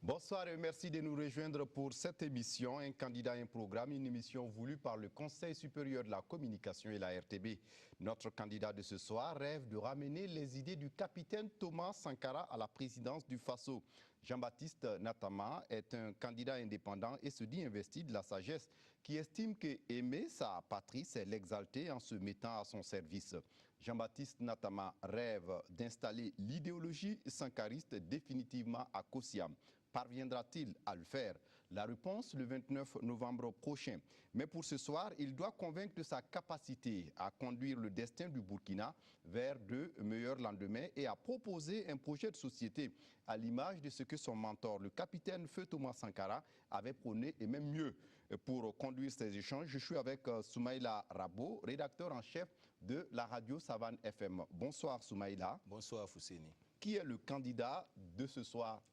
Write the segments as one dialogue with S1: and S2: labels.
S1: Bonsoir et merci de nous rejoindre pour cette émission, un candidat, un programme, une émission voulue par le Conseil supérieur de la communication et la RTB. Notre candidat de ce soir rêve de ramener les idées du capitaine Thomas Sankara à la présidence du Faso. Jean-Baptiste Natama est un candidat indépendant et se dit investi de la sagesse, qui estime que aimer sa patrie, c'est l'exalter en se mettant à son service. Jean-Baptiste Natama rêve d'installer l'idéologie sankariste définitivement à Kossiam. Parviendra-t-il à le faire? La réponse le 29 novembre prochain. Mais pour ce soir, il doit convaincre de sa capacité à conduire le destin du Burkina vers de meilleurs lendemains et à proposer un projet de société à l'image de ce que son mentor, le capitaine Feu Thomas Sankara, avait prôné et même mieux. Pour conduire ces échanges, je suis avec Soumaïla Rabo, rédacteur en chef de la radio Savane FM. Bonsoir Soumaïla.
S2: Bonsoir Fousseni.
S1: Qui est le candidat de ce soir?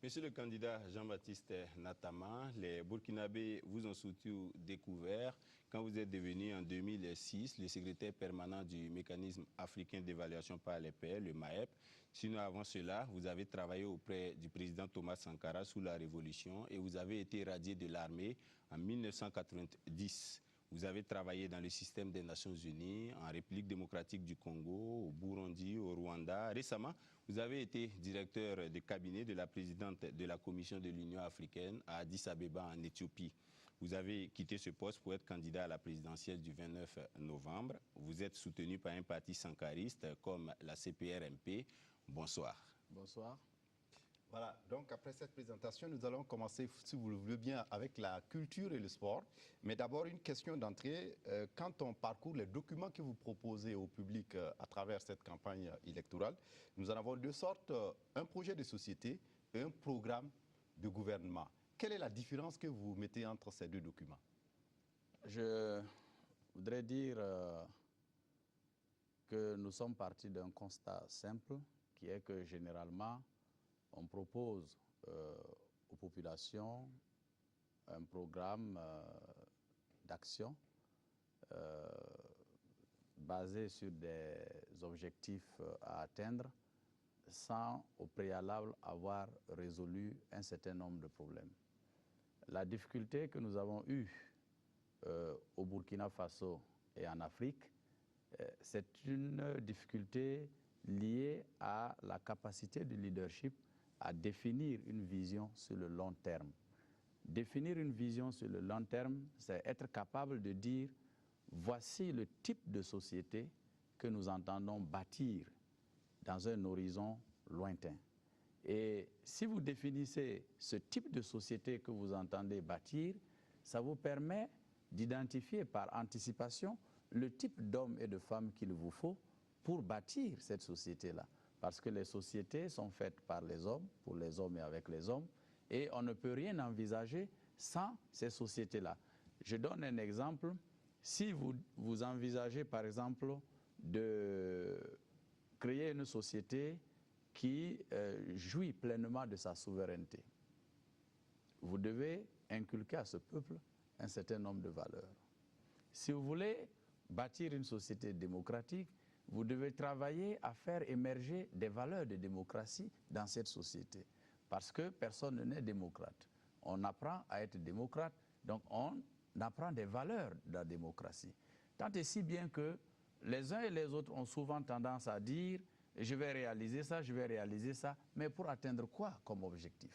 S2: Monsieur le candidat Jean-Baptiste Natama, les Burkinabés vous ont surtout découvert quand vous êtes devenu en 2006 le secrétaire permanent du mécanisme africain d'évaluation par les pairs, le MAEP. Sinon, avant cela, vous avez travaillé auprès du président Thomas Sankara sous la Révolution et vous avez été radié de l'armée en 1990. Vous avez travaillé dans le système des Nations Unies, en République démocratique du Congo, au Burundi, au Rwanda. Récemment, vous avez été directeur de cabinet de la présidente de la Commission de l'Union africaine à Addis Abeba en Éthiopie. Vous avez quitté ce poste pour être candidat à la présidentielle du 29 novembre. Vous êtes soutenu par un parti sankariste comme la CPRMP. Bonsoir.
S3: Bonsoir.
S1: Voilà, donc après cette présentation, nous allons commencer, si vous le voulez bien, avec la culture et le sport. Mais d'abord, une question d'entrée. Quand on parcourt les documents que vous proposez au public à travers cette campagne électorale, nous en avons deux sortes, un projet de société et un programme de gouvernement. Quelle est la différence que vous mettez entre ces deux documents?
S3: Je voudrais dire que nous sommes partis d'un constat simple, qui est que généralement, on propose aux populations un programme d'action basé sur des objectifs à atteindre sans au préalable avoir résolu un certain nombre de problèmes. La difficulté que nous avons eue au Burkina Faso et en Afrique, c'est une difficulté liée à la capacité du leadership à définir une vision sur le long terme. Définir une vision sur le long terme, c'est être capable de dire voici le type de société que nous entendons bâtir dans un horizon lointain. Et si vous définissez ce type de société que vous entendez bâtir, ça vous permet d'identifier par anticipation le type d'hommes et de femmes qu'il vous faut pour bâtir cette société-là. Parce que les sociétés sont faites par les hommes, pour les hommes et avec les hommes, et on ne peut rien envisager sans ces sociétés-là. Je donne un exemple. Si vous envisagez, par exemple, de créer une société qui jouit pleinement de sa souveraineté, vous devez inculquer à ce peuple un certain nombre de valeurs. Si vous voulez bâtir une société démocratique, vous devez travailler à faire émerger des valeurs de démocratie dans cette société. Parce que personne n'est démocrate. On apprend à être démocrate, donc on apprend des valeurs de la démocratie. Tant et si bien que les uns et les autres ont souvent tendance à dire « je vais réaliser ça, je vais réaliser ça », mais pour atteindre quoi comme objectif?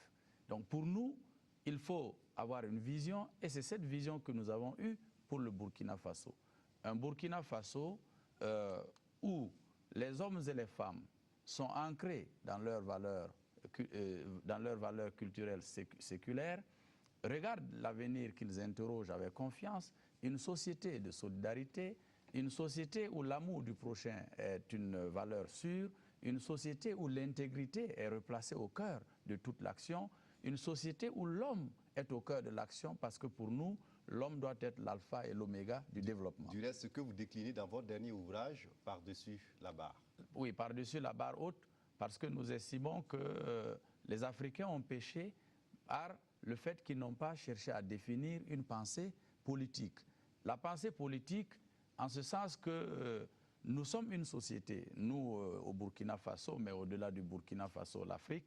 S3: Donc pour nous, il faut avoir une vision, et c'est cette vision que nous avons eue pour le Burkina Faso. Un Burkina Faso où les hommes et les femmes sont ancrés dans leurs valeurs culturelles séculaires, regardent l'avenir qu'ils interrogent avec confiance, une société de solidarité, une société où l'amour du prochain est une valeur sûre, une société où l'intégrité est replacée au cœur de toute l'action, une société où l'homme est au cœur de l'action, parce que pour nous, l'homme doit être l'alpha et l'oméga du développement.
S1: Du reste, ce que vous déclinez dans votre dernier ouvrage, Par-dessus la barre.
S3: Oui, par-dessus la barre haute, parce que nous estimons que les Africains ont péché par le fait qu'ils n'ont pas cherché à définir une pensée politique. La pensée politique, en ce sens que nous sommes une société, nous au Burkina Faso, mais au-delà du Burkina Faso, l'Afrique,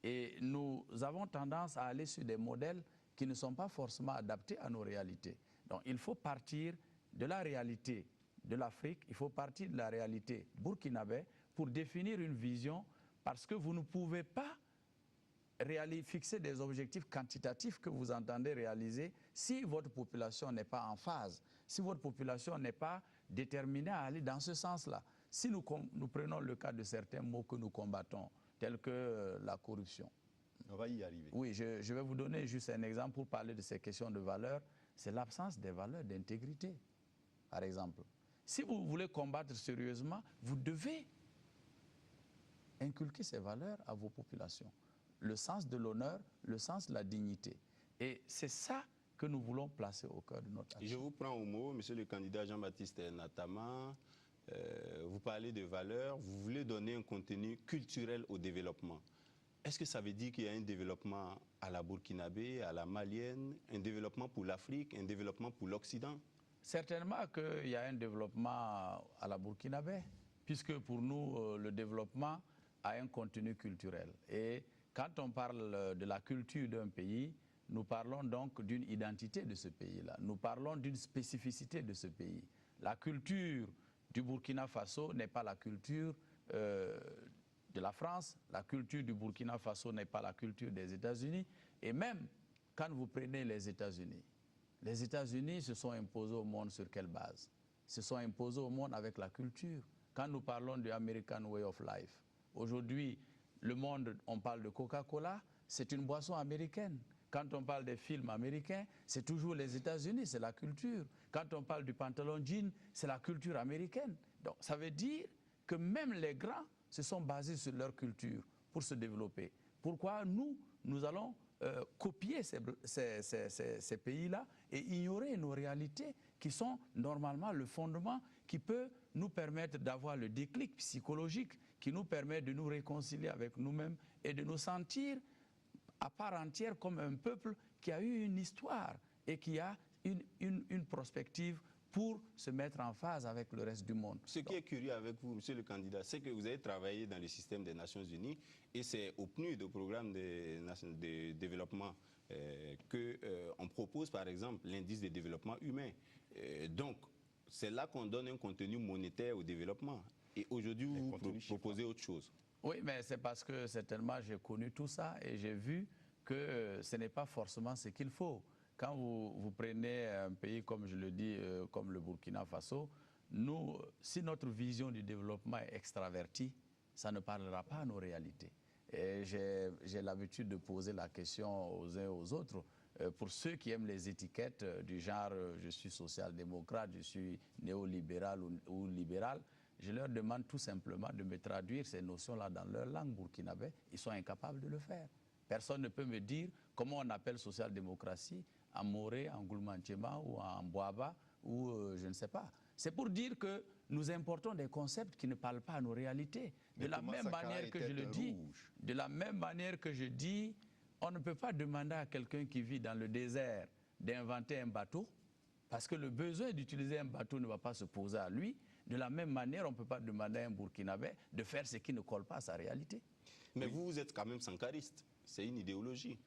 S3: Et nous avons tendance à aller sur des modèles qui ne sont pas forcément adaptés à nos réalités. Donc il faut partir de la réalité de l'Afrique, il faut partir de la réalité burkinabé pour définir une vision, parce que vous ne pouvez pas fixer des objectifs quantitatifs que vous entendez réaliser si votre population n'est pas en phase, si votre population n'est pas déterminée à aller dans ce sens-là. Si nous prenons le cas de certains maux que nous combattons, tels que la corruption.
S1: On va y arriver.
S3: Oui, je vais vous donner juste un exemple pour parler de ces questions de valeurs. C'est l'absence des valeurs d'intégrité, par exemple. Si vous voulez combattre sérieusement, vous devez inculquer ces valeurs à vos populations. Le sens de l'honneur, le sens de la dignité. Et c'est ça que nous voulons placer au cœur de notre action.
S2: Je vous prends au mot, monsieur le candidat Jean-Baptiste Natama. Vous parlez de valeurs, vous voulez donner un contenu culturel au développement. Est-ce que ça veut dire qu'il y a un développement à la burkinabé, à la malienne, un développement pour l'Afrique, un développement pour l'Occident?
S3: Certainement qu'il y a un développement à la burkinabé, puisque pour nous, le développement a un contenu culturel. Et quand on parle de la culture d'un pays, nous parlons donc d'une identité de ce pays-là. Nous parlons d'une spécificité de ce pays. La culture du Burkina Faso n'est pas la culture de la France, la culture du Burkina Faso n'est pas la culture des États-Unis. Et même quand vous prenez les États-Unis se sont imposés au monde sur quelle base? Se sont imposés au monde avec la culture. Quand nous parlons du American Way of Life, aujourd'hui, le monde, on parle de Coca-Cola, c'est une boisson américaine. Quand on parle des films américains, c'est toujours les États-Unis, c'est la culture. Quand on parle du pantalon jean, c'est la culture américaine. Donc ça veut dire que même les grands se sont basés sur leur culture pour se développer. Pourquoi nous allons copier ces pays-là et ignorer nos réalités qui sont normalement le fondement qui peut nous permettre d'avoir le déclic psychologique qui nous permet de nous réconcilier avec nous-mêmes et de nous sentir à part entière comme un peuple qui a eu une histoire et qui a une prospective pour se mettre en phase avec le reste du monde.
S2: Ce qui est curieux avec vous, monsieur le candidat, c'est que vous avez travaillé dans le système des Nations Unies et c'est au PNUD, au programme de développement, qu'on propose par exemple l'indice de développement humain. Donc, c'est là qu'on donne un contenu monétaire au développement. Et aujourd'hui, vous proposez autre chose.
S3: Oui, mais c'est parce que certainement j'ai connu tout ça et j'ai vu que ce n'est pas forcément ce qu'il faut. Quand vous prenez un pays, comme je le dis, comme le Burkina Faso, nous, si notre vision du développement est extravertie, ça ne parlera pas à nos réalités. Et j'ai l'habitude de poser la question aux uns et aux autres. Pour ceux qui aiment les étiquettes du genre je suis social-démocrate, je suis néolibéral ou libéral, je leur demande tout simplement de me traduire ces notions-là dans leur langue burkinabé. Ils sont incapables de le faire. Personne ne peut me dire comment on appelle social-démocratie en Moré, en Goulmantchema ou en Boaba ou je ne sais pas. C'est pour dire que nous importons des concepts qui ne parlent pas à nos réalités. De la même manière que je le dis, de la même manière que je dis, on ne peut pas demander à quelqu'un qui vit dans le désert d'inventer un bateau parce que le besoin d'utiliser un bateau ne va pas se poser à lui. De la même manière, on ne peut pas demander à un Burkinabé de faire ce qui ne colle pas à sa réalité.
S2: Mais vous êtes quand même sankariste. C'est une idéologie.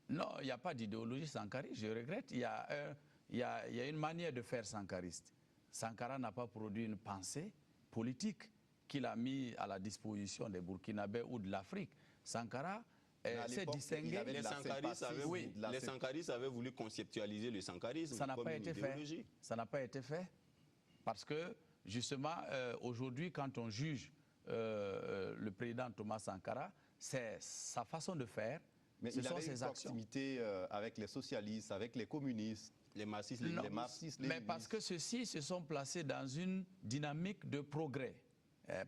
S3: Non, il n'y a pas d'idéologie sankariste. Je regrette. Il y a une manière de faire sankariste. Sankara n'a pas produit une pensée politique qu'il a mis à la disposition des Burkinabés ou de l'Afrique. Sankara s'est distingué.
S2: Les sankaristes avaient voulu conceptualiser le sankarisme comme une idéologie.
S3: Ça n'a pas été fait. Parce que, justement, aujourd'hui, quand on juge le président Thomas Sankara, c'est sa façon de faire.
S1: Mais il avait une proximité avec les socialistes, avec les communistes,
S2: les marxistes,
S1: les marxistes.
S3: Mais parce que ceux-ci se sont placés dans une dynamique de progrès.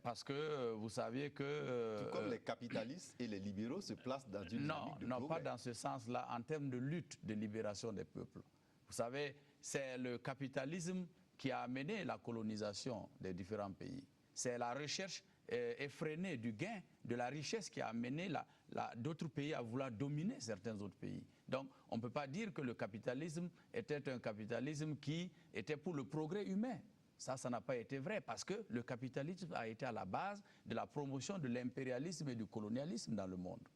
S3: Parce que vous saviez que...
S1: Tout comme les capitalistes et les libéraux se placent dans une dynamique de progrès.
S3: Non, pas dans ce sens-là, en termes de lutte de libération des peuples. Vous savez, c'est le capitalisme qui a amené la colonisation des différents pays. C'est la recherche effrénée du gain, de la richesse qui a amené d'autres pays à vouloir dominer certains autres pays. Donc, on ne peut pas dire que le capitalisme était un capitalisme qui était pour le progrès humain. Ça n'a pas été vrai parce que le capitalisme a été à la base de la promotion de l'impérialisme et du colonialisme dans le monde.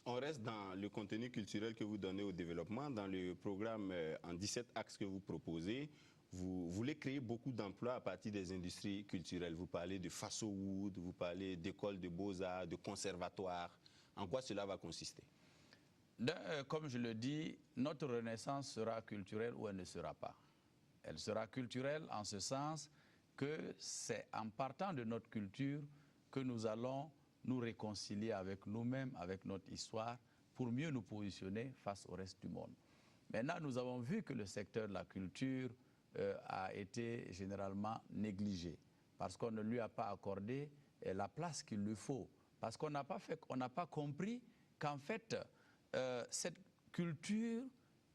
S2: On reste dans le contenu culturel que vous donnez au développement. Dans le programme en 17 axes que vous proposez, vous voulez créer beaucoup d'emplois à partir des industries culturelles. Vous parlez de Faso-Wood, vous parlez d'écoles de beaux-arts, de conservatoires. En quoi cela va consister?
S3: Comme je le dis, notre renaissance sera culturelle ou elle ne sera pas. Elle sera culturelle en ce sens que c'est en partant de notre culture que nous allons nous réconcilier avec nous-mêmes, avec notre histoire, pour mieux nous positionner face au reste du monde. Maintenant, nous avons vu que le secteur de la culture a été généralement négligé, parce qu'on ne lui a pas accordé la place qu'il lui faut, parce qu'on n'a pas compris qu'en fait, cette culture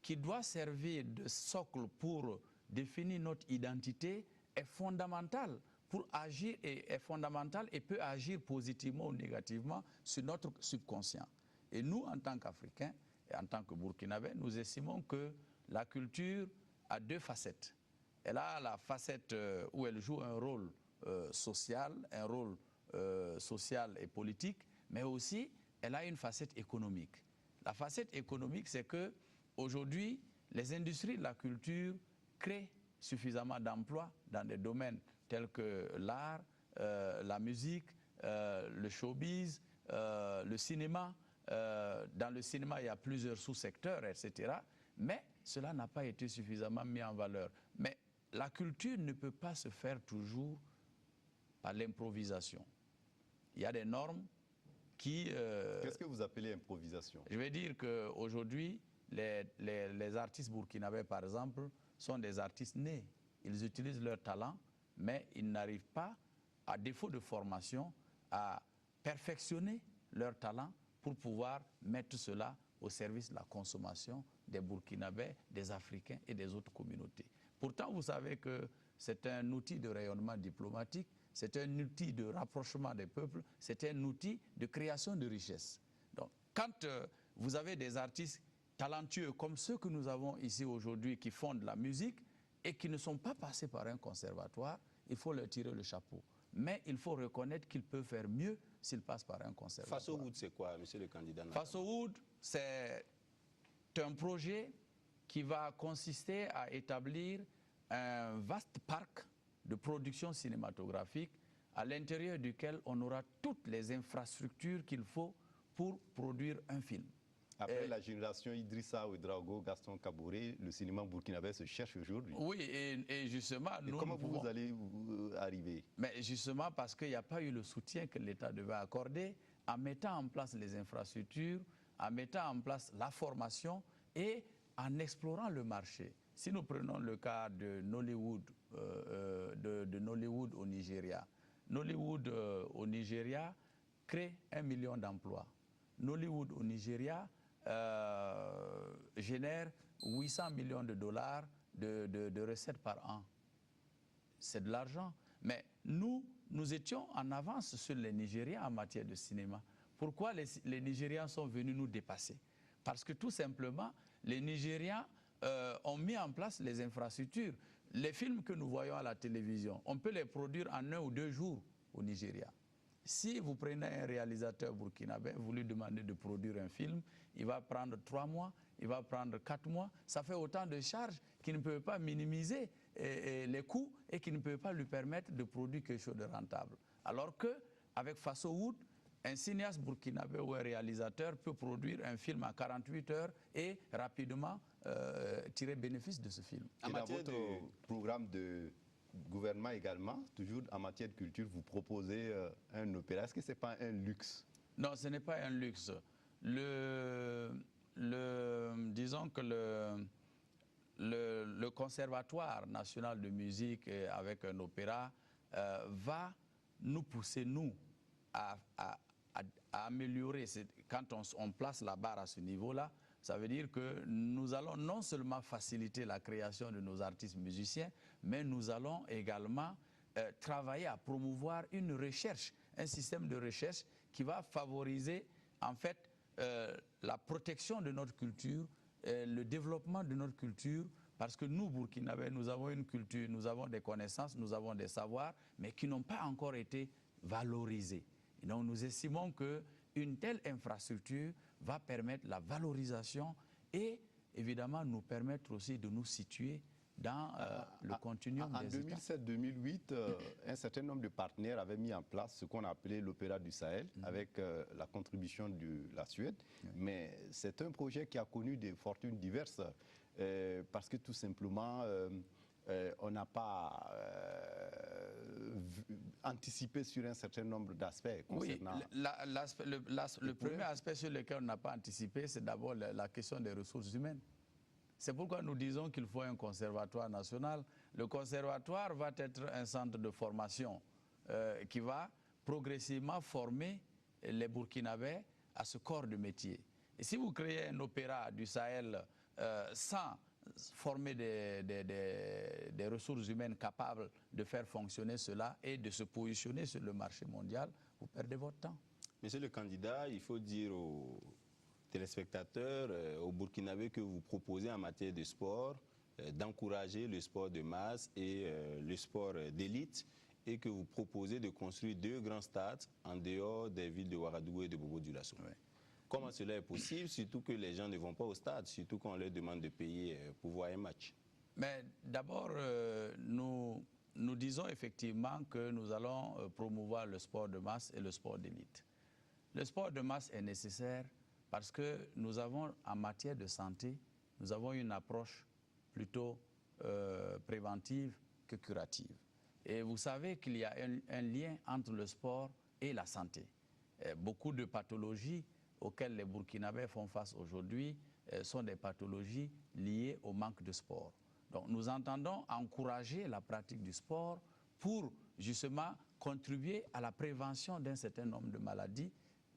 S3: qui doit servir de socle pour définir notre identité est fondamentale pour agir et est fondamentale et peut agir positivement ou négativement sur notre subconscient. Et nous, en tant qu'Africains et en tant que Burkinabés, nous estimons que la culture a deux facettes. Elle a la facette où elle joue un rôle social, un rôle social et politique, mais aussi elle a une facette économique. La facette économique, c'est que aujourd'hui, les industries de la culture créent suffisamment d'emplois dans des domaines tels que l'art, la musique, le showbiz, le cinéma. Dans le cinéma, il y a plusieurs sous-secteurs, etc. Mais cela n'a pas été suffisamment mis en valeur. Mais la culture ne peut pas se faire toujours par l'improvisation. Il y a des normes qui...
S1: Qu'est-ce que vous appelez improvisation?
S3: Je vais dire qu'aujourd'hui, les artistes burkinabés, par exemple, sont des artistes nés. Ils utilisent leur talent, mais ils n'arrivent pas, à défaut de formation, à perfectionner leur talent pour pouvoir mettre cela au service de la consommation des Burkinabés, des Africains et des autres communautés. Pourtant, vous savez que c'est un outil de rayonnement diplomatique, c'est un outil de rapprochement des peuples, c'est un outil de création de richesses. Donc, quand vous avez des artistes talentueux comme ceux que nous avons ici aujourd'hui qui font de la musique et qui ne sont pas passés par un conservatoire, il faut leur tirer le chapeau. Mais il faut reconnaître qu'ils peuvent faire mieux s'ils passent par un conservatoire.
S2: Faso-Wood, c'est quoi, monsieur le candidat?
S3: Faso-Wood, c'est un projet qui va consister à établir un vaste parc de production cinématographique à l'intérieur duquel on aura toutes les infrastructures qu'il faut pour produire un film.
S1: Après la génération Idrissa Ouedraogo, Gaston Kaboré, le cinéma burkinabé se cherche aujourd'hui.
S3: Oui, et justement...
S1: comment vous allez arriver?
S3: Mais justement parce qu'il n'y a pas eu le soutien que l'État devait accorder en mettant en place les infrastructures, en mettant en place la formation et en explorant le marché. Si nous prenons le cas de Nollywood, Nollywood au Nigeria, Nollywood au Nigeria crée 1 million d'emplois. Nollywood au Nigeria génère 800 millions de dollars de recettes par an. C'est de l'argent. Mais nous étions en avance sur les Nigériens en matière de cinéma. Pourquoi les Nigérians sont venus nous dépasser? Parce que tout simplement, les Nigérians ont mis en place les infrastructures. Les films que nous voyons à la télévision, on peut les produire en 1 ou 2 jours au Nigeria. Si vous prenez un réalisateur burkinabé, vous lui demandez de produire un film, il va prendre 3 mois, il va prendre 4 mois. Ça fait autant de charges qu'il ne peut pas minimiser les coûts et qui ne peut pas lui permettre de produire quelque chose de rentable. Alors qu'avec Faso-Wood, un cinéaste burkinabé ou un réalisateur peut produire un film en 48 heures et rapidement tirer bénéfice de ce film.
S1: Et dans votre programme de gouvernement également, toujours en matière de culture, vous proposez un opéra. Est-ce que ce n'est pas un luxe?
S3: Non, ce n'est pas un luxe. Disons que le Conservatoire national de musique avec un opéra va nous pousser, nous, à améliorer. Quand on place la barre à ce niveau-là, ça veut dire que nous allons non seulement faciliter la création de nos artistes musiciens, mais nous allons également travailler à promouvoir une recherche, un système de recherche qui va favoriser en fait la protection de notre culture, le développement de notre culture, parce que nous, Burkinabés, nous avons une culture, nous avons des connaissances, nous avons des savoirs, mais qui n'ont pas encore été valorisés. Et donc nous estimons qu'une telle infrastructure va permettre la valorisation et évidemment nous permettre aussi de nous situer dans le continuum
S1: en
S3: des États.
S1: 2007-2008, un certain nombre de partenaires avaient mis en place ce qu'on appelait l'Opéra du Sahel, avec la contribution de la Suède. Mais c'est un projet qui a connu des fortunes diverses, parce que tout simplement, on n'a pas anticipé sur un certain nombre d'aspects concernant...
S3: Oui, le premier aspect sur lequel on n'a pas anticipé, c'est d'abord la question des ressources humaines. C'est pourquoi nous disons qu'il faut un conservatoire national. Le conservatoire va être un centre de formation qui va progressivement former les Burkinabés à ce corps de métier. Et si vous créez un opéra du Sahel sans former des ressources humaines capables de faire fonctionner cela et de se positionner sur le marché mondial, vous perdez votre temps.
S2: Monsieur le candidat, il faut dire aux téléspectateurs, aux Burkinabés que vous proposez en matière de sport, d'encourager le sport de masse et le sport d'élite, et que vous proposez de construire 2 grands stades en dehors des villes de Ouagadougou et de Bobo-Dioulasso. Oui. Comment cela est possible, surtout que les gens ne vont pas au stade, surtout qu'on leur demande de payer pour voir un match?
S3: Mais d'abord, nous disons effectivement que nous allons promouvoir le sport de masse et le sport d'élite. Le sport de masse est nécessaire parce que nous avons, en matière de santé, nous avons une approche plutôt préventive que curative. Et vous savez qu'il y a un lien entre le sport et la santé. Beaucoup de pathologies auxquelles les Burkinabés font face aujourd'hui sont des pathologies liées au manque de sport. Donc nous entendons encourager la pratique du sport pour justement contribuer à la prévention d'un certain nombre de maladies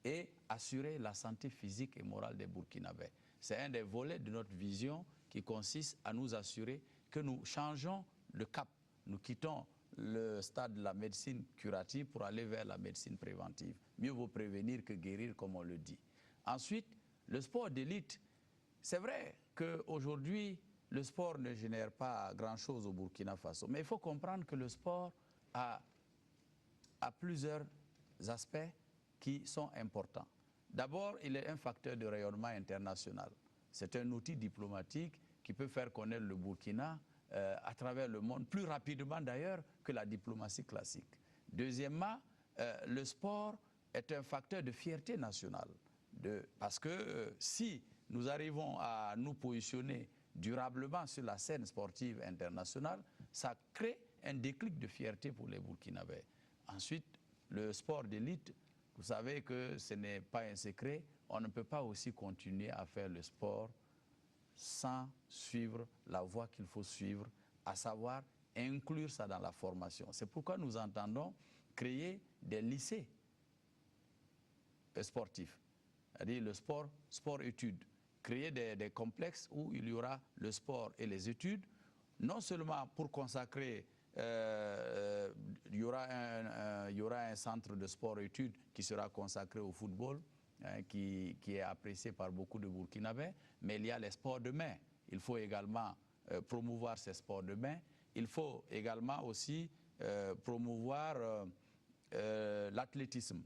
S3: et assurer la santé physique et morale des Burkinabés. C'est un des volets de notre vision qui consiste à nous assurer que nous changeons de cap. Nous quittons le stade de la médecine curative pour aller vers la médecine préventive. Mieux vaut prévenir que guérir, comme on le dit. Ensuite, le sport d'élite. C'est vrai qu'aujourd'hui, le sport ne génère pas grand-chose au Burkina Faso. Mais il faut comprendre que le sport a plusieurs aspects qui sont importants. D'abord, il est un facteur de rayonnement international. C'est un outil diplomatique qui peut faire connaître le Burkina à travers le monde, plus rapidement d'ailleurs que la diplomatie classique. Deuxièmement, le sport est un facteur de fierté nationale. Parce que si nous arrivons à nous positionner durablement sur la scène sportive internationale, ça crée un déclic de fierté pour les Burkinabés. Ensuite, le sport d'élite, vous savez que ce n'est pas un secret, on ne peut pas aussi continuer à faire le sport sans suivre la voie qu'il faut suivre, à savoir inclure ça dans la formation. C'est pourquoi nous entendons créer des lycées sportifs, c'est-à-dire le sport-études, créer des complexes où il y aura le sport et les études, non seulement pour consacrer, il y aura un centre de sport-études qui sera consacré au football, qui est apprécié par beaucoup de Burkinabés, mais il y a les sports de main. Il faut également promouvoir ces sports de main. Il faut également aussi promouvoir l'athlétisme.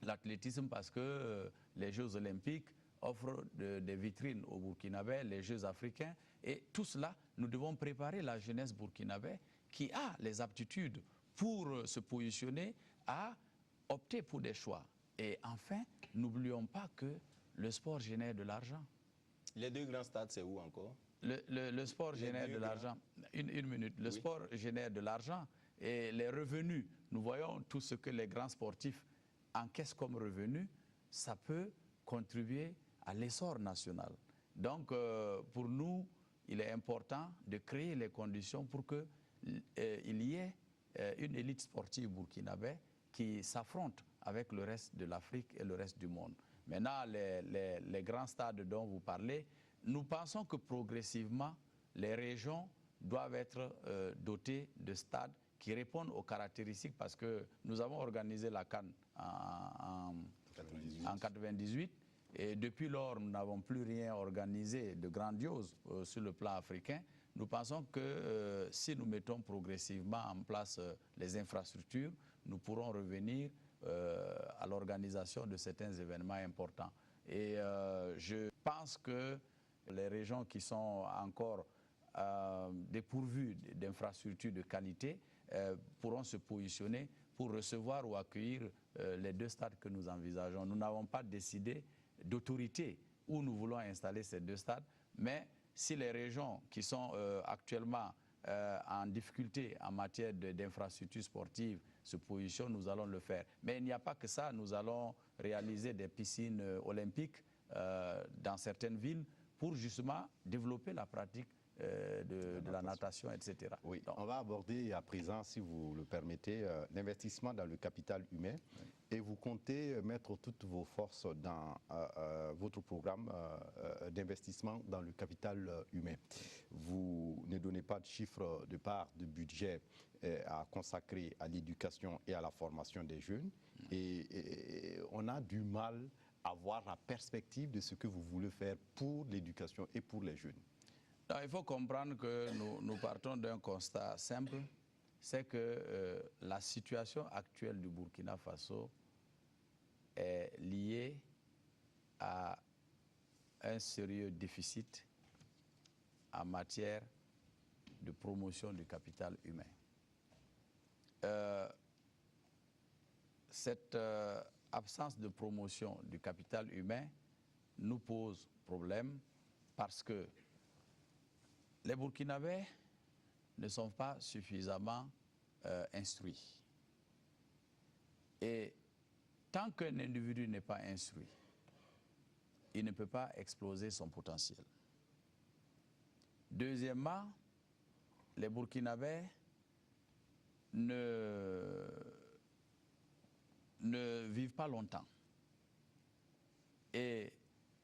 S3: L'athlétisme parce que les Jeux olympiques offrent des vitrines aux Burkinabés, les Jeux africains, et tout cela, nous devons préparer la jeunesse burkinabé qui a les aptitudes pour se positionner à opter pour des choix. Et enfin, n'oublions pas que le sport génère de l'argent.
S2: Les 2 grands stades, c'est où encore?
S3: Le sport génère de l'argent. Une minute. Le sport génère de l'argent et les revenus. Nous voyons tout ce que les grands sportifs encaissent comme revenus. Ça peut contribuer à l'essor national. Donc, pour nous, il est important de créer les conditions pour qu'il y ait une élite sportive burkinabé qui s'affronte avec le reste de l'Afrique et le reste du monde. Maintenant, les grands stades dont vous parlez, nous pensons que progressivement, les régions doivent être dotées de stades qui répondent aux caractéristiques, parce que nous avons organisé la CAN en 1998, et depuis lors, nous n'avons plus rien organisé de grandiose sur le plan africain. Nous pensons que si nous mettons progressivement en place les infrastructures, nous pourrons revenir à l'organisation de certains événements importants. Et je pense que les régions qui sont encore dépourvues d'infrastructures de qualité pourront se positionner pour recevoir ou accueillir les 2 stades que nous envisageons. Nous n'avons pas décidé d'autorité où nous voulons installer ces 2 stades, mais si les régions qui sont actuellement en difficulté en matière d'infrastructures sportives se positionnent, nous allons le faire. Mais il n'y a pas que ça, nous allons réaliser des piscines olympiques dans certaines villes pour justement développer la pratique de la natation, etc.
S1: Oui,
S3: donc,
S1: on va aborder à présent, si vous le permettez, l'investissement dans le capital humain. Oui. Et vous comptez mettre toutes vos forces dans votre programme d'investissement dans le capital humain. Vous ne donnez pas de chiffre de part de budget à consacrer à l'éducation et à la formation des jeunes. Et on a du mal à voir la perspective de ce que vous voulez faire pour l'éducation et pour les jeunes.
S3: Non, il faut comprendre que nous partons d'un constat simple, c'est que la situation actuelle du Burkina Faso est liée à un sérieux déficit en matière de promotion du capital humain. Cette absence de promotion du capital humain nous pose problème parce que les Burkinabés ne sont pas suffisamment instruits. Et tant qu'un individu n'est pas instruit, il ne peut pas exploser son potentiel. Deuxièmement, les Burkinabés ne vivent pas longtemps. Et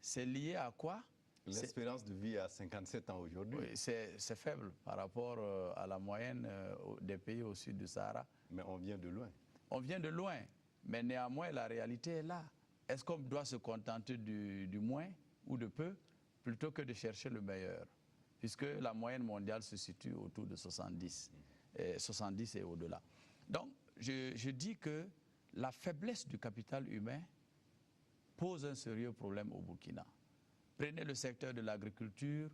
S3: c'est lié à quoi?
S1: L'espérance de vie à 57 ans aujourd'hui.
S3: Oui, c'est faible par rapport à la moyenne des pays au sud du Sahara.
S1: Mais on vient de loin.
S3: On vient de loin, mais néanmoins la réalité est là. Est-ce qu'on doit se contenter du moins ou de peu plutôt que de chercher le meilleur? Puisque la moyenne mondiale se situe autour de 70, 70 et au-delà. Donc je dis que la faiblesse du capital humain pose un sérieux problème au Burkina. Prenez le secteur de l'agriculture,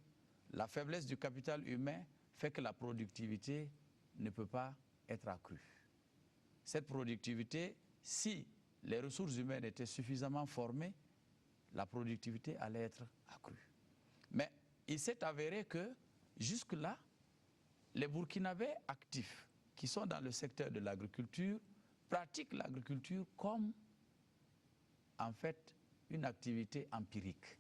S3: la faiblesse du capital humain fait que la productivité ne peut pas être accrue. Cette productivité, si les ressources humaines étaient suffisamment formées, la productivité allait être accrue. Mais il s'est avéré que jusque-là, les Burkinabés actifs qui sont dans le secteur de l'agriculture pratiquent l'agriculture comme en fait une activité empirique.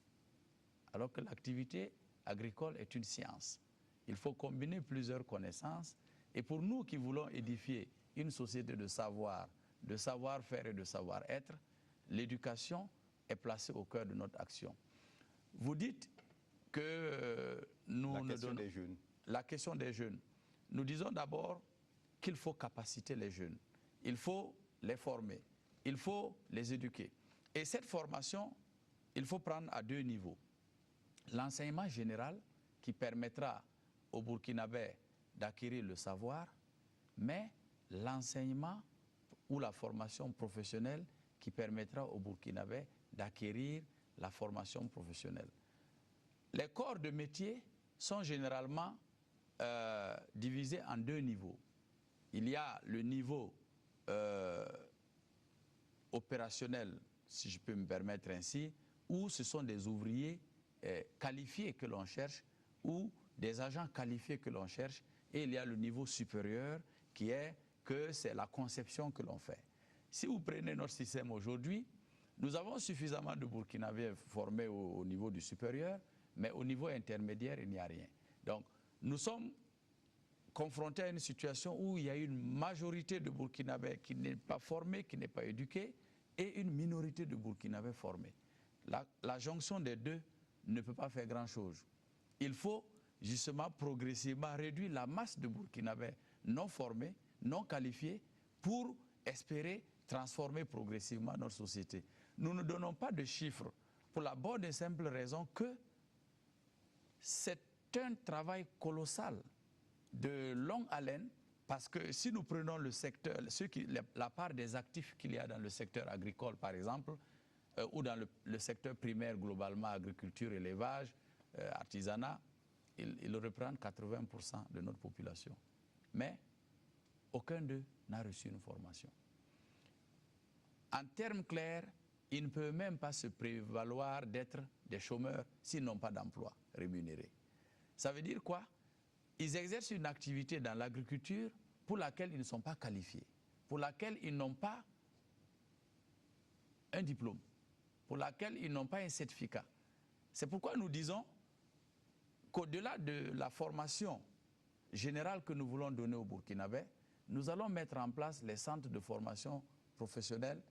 S3: Alors que l'activité agricole est une science. Il faut combiner plusieurs connaissances. Et pour nous qui voulons édifier une société de savoir, de savoir-faire et de savoir-être, l'éducation est placée au cœur de notre action. Vous dites que nous...
S1: La question des jeunes.
S3: La question des jeunes. Nous disons d'abord qu'il faut capaciter les jeunes. Il faut les former. Il faut les éduquer. Et cette formation, il faut prendre à 2 niveaux. L'enseignement général qui permettra aux Burkinabés d'acquérir le savoir, mais l'enseignement ou la formation professionnelle qui permettra aux Burkinabés d'acquérir la formation professionnelle. Les corps de métier sont généralement divisés en 2 niveaux. Il y a le niveau opérationnel, si je peux me permettre ainsi, où ce sont des ouvriers qualifiés que l'on cherche ou des agents qualifiés que l'on cherche, et il y a le niveau supérieur qui est que c'est la conception que l'on fait. Si vous prenez notre système aujourd'hui, nous avons suffisamment de Burkinabés formés au niveau du supérieur, mais au niveau intermédiaire, il n'y a rien. Donc, nous sommes confrontés à une situation où il y a une majorité de Burkinabés qui n'est pas formée, qui n'est pas éduquée, et une minorité de Burkinabés formés. La jonction des deux ne peut pas faire grand-chose. Il faut justement progressivement réduire la masse de Burkinabés non formés, non qualifiés, pour espérer transformer progressivement notre société. Nous ne donnons pas de chiffres pour la bonne et simple raison que c'est un travail colossal de longue haleine, parce que si nous prenons le secteur, la part des actifs qu'il y a dans le secteur agricole par exemple, ou dans le secteur primaire globalement, agriculture, élevage, artisanat, ils représentent 80% de notre population. Mais aucun d'eux n'a reçu une formation. En termes clairs, ils ne peuvent même pas se prévaloir d'être des chômeurs s'ils n'ont pas d'emploi rémunéré. Ça veut dire quoi? Ils exercent une activité dans l'agriculture pour laquelle ils ne sont pas qualifiés, pour laquelle ils n'ont pas un diplôme, pour laquelle ils n'ont pas un certificat. C'est pourquoi nous disons qu'au-delà de la formation générale que nous voulons donner aux Burkinabés, nous allons mettre en place les centres de formation professionnelle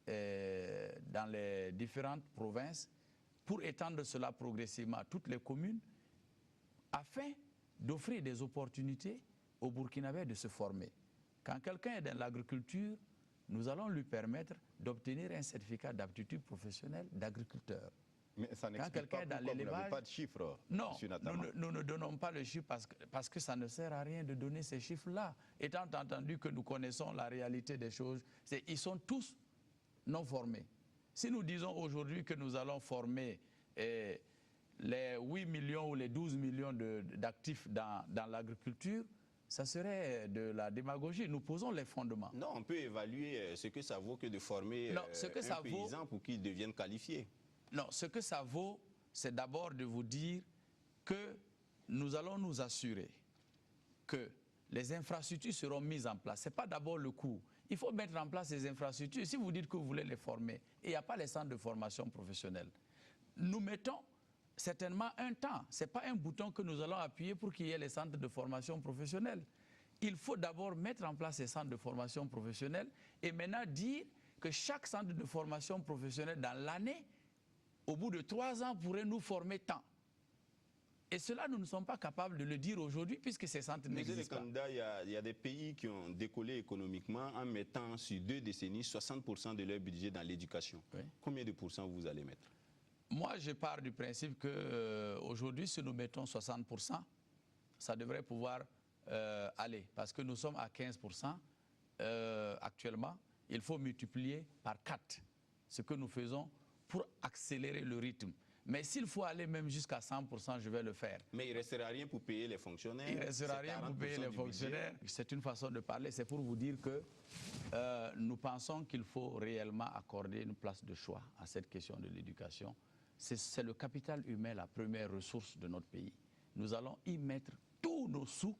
S3: dans les différentes provinces pour étendre cela progressivement à toutes les communes afin d'offrir des opportunités aux Burkinabés de se former. Quand quelqu'un est dans l'agriculture, nous allons lui permettre d'obtenir un certificat d'aptitude professionnelle d'agriculteur.
S1: Mais ça n'explique pas pourquoi vous n'avez pas de chiffres.
S3: Non, nous ne donnons pas le chiffre parce que ça ne sert à rien de donner ces chiffres-là. Étant entendu que nous connaissons la réalité des choses, ils sont tous non formés. Si nous disons aujourd'hui que nous allons former les 8 millions ou les 12 millions d'actifs dans l'agriculture, ça serait de la démagogie. Nous posons les fondements.
S2: Non, on peut évaluer ce que ça vaut que de former un paysan pour qu'il devienne qualifié.
S3: Non, ce que ça vaut, c'est d'abord de vous dire que nous allons nous assurer que les infrastructures seront mises en place. Ce n'est pas d'abord le coût. Il faut mettre en place ces infrastructures. Si vous dites que vous voulez les former, et il n'y a pas les centres de formation professionnelle, nous mettons certainement un temps. Ce n'est pas un bouton que nous allons appuyer pour qu'il y ait les centres de formation professionnelle. Il faut d'abord mettre en place ces centres de formation professionnelle et maintenant dire que chaque centre de formation professionnelle dans l'année, au bout de 3 ans, pourrait nous former tant. Et cela, nous ne sommes pas capables de le dire aujourd'hui puisque ces centres n'existent pas.
S2: Candidats, il y a des pays qui ont décollé économiquement en mettant sur 2 décennies 60% de leur budget dans l'éducation. Oui. Combien de pourcents vous allez mettre?
S3: Moi, je pars du principe qu'aujourd'hui, si nous mettons 60%, ça devrait pouvoir aller. Parce que nous sommes à 15% actuellement. Il faut multiplier par 4 ce que nous faisons pour accélérer le rythme. Mais s'il faut aller même jusqu'à 100%, je vais le faire.
S2: Mais il ne restera rien pour payer les fonctionnaires.
S3: Il ne restera rien pour payer les fonctionnaires. C'est une façon de parler. C'est pour vous dire que nous pensons qu'il faut réellement accorder une place de choix à cette question de l'éducation. C'est le capital humain, la première ressource de notre pays. Nous allons y mettre tous nos sous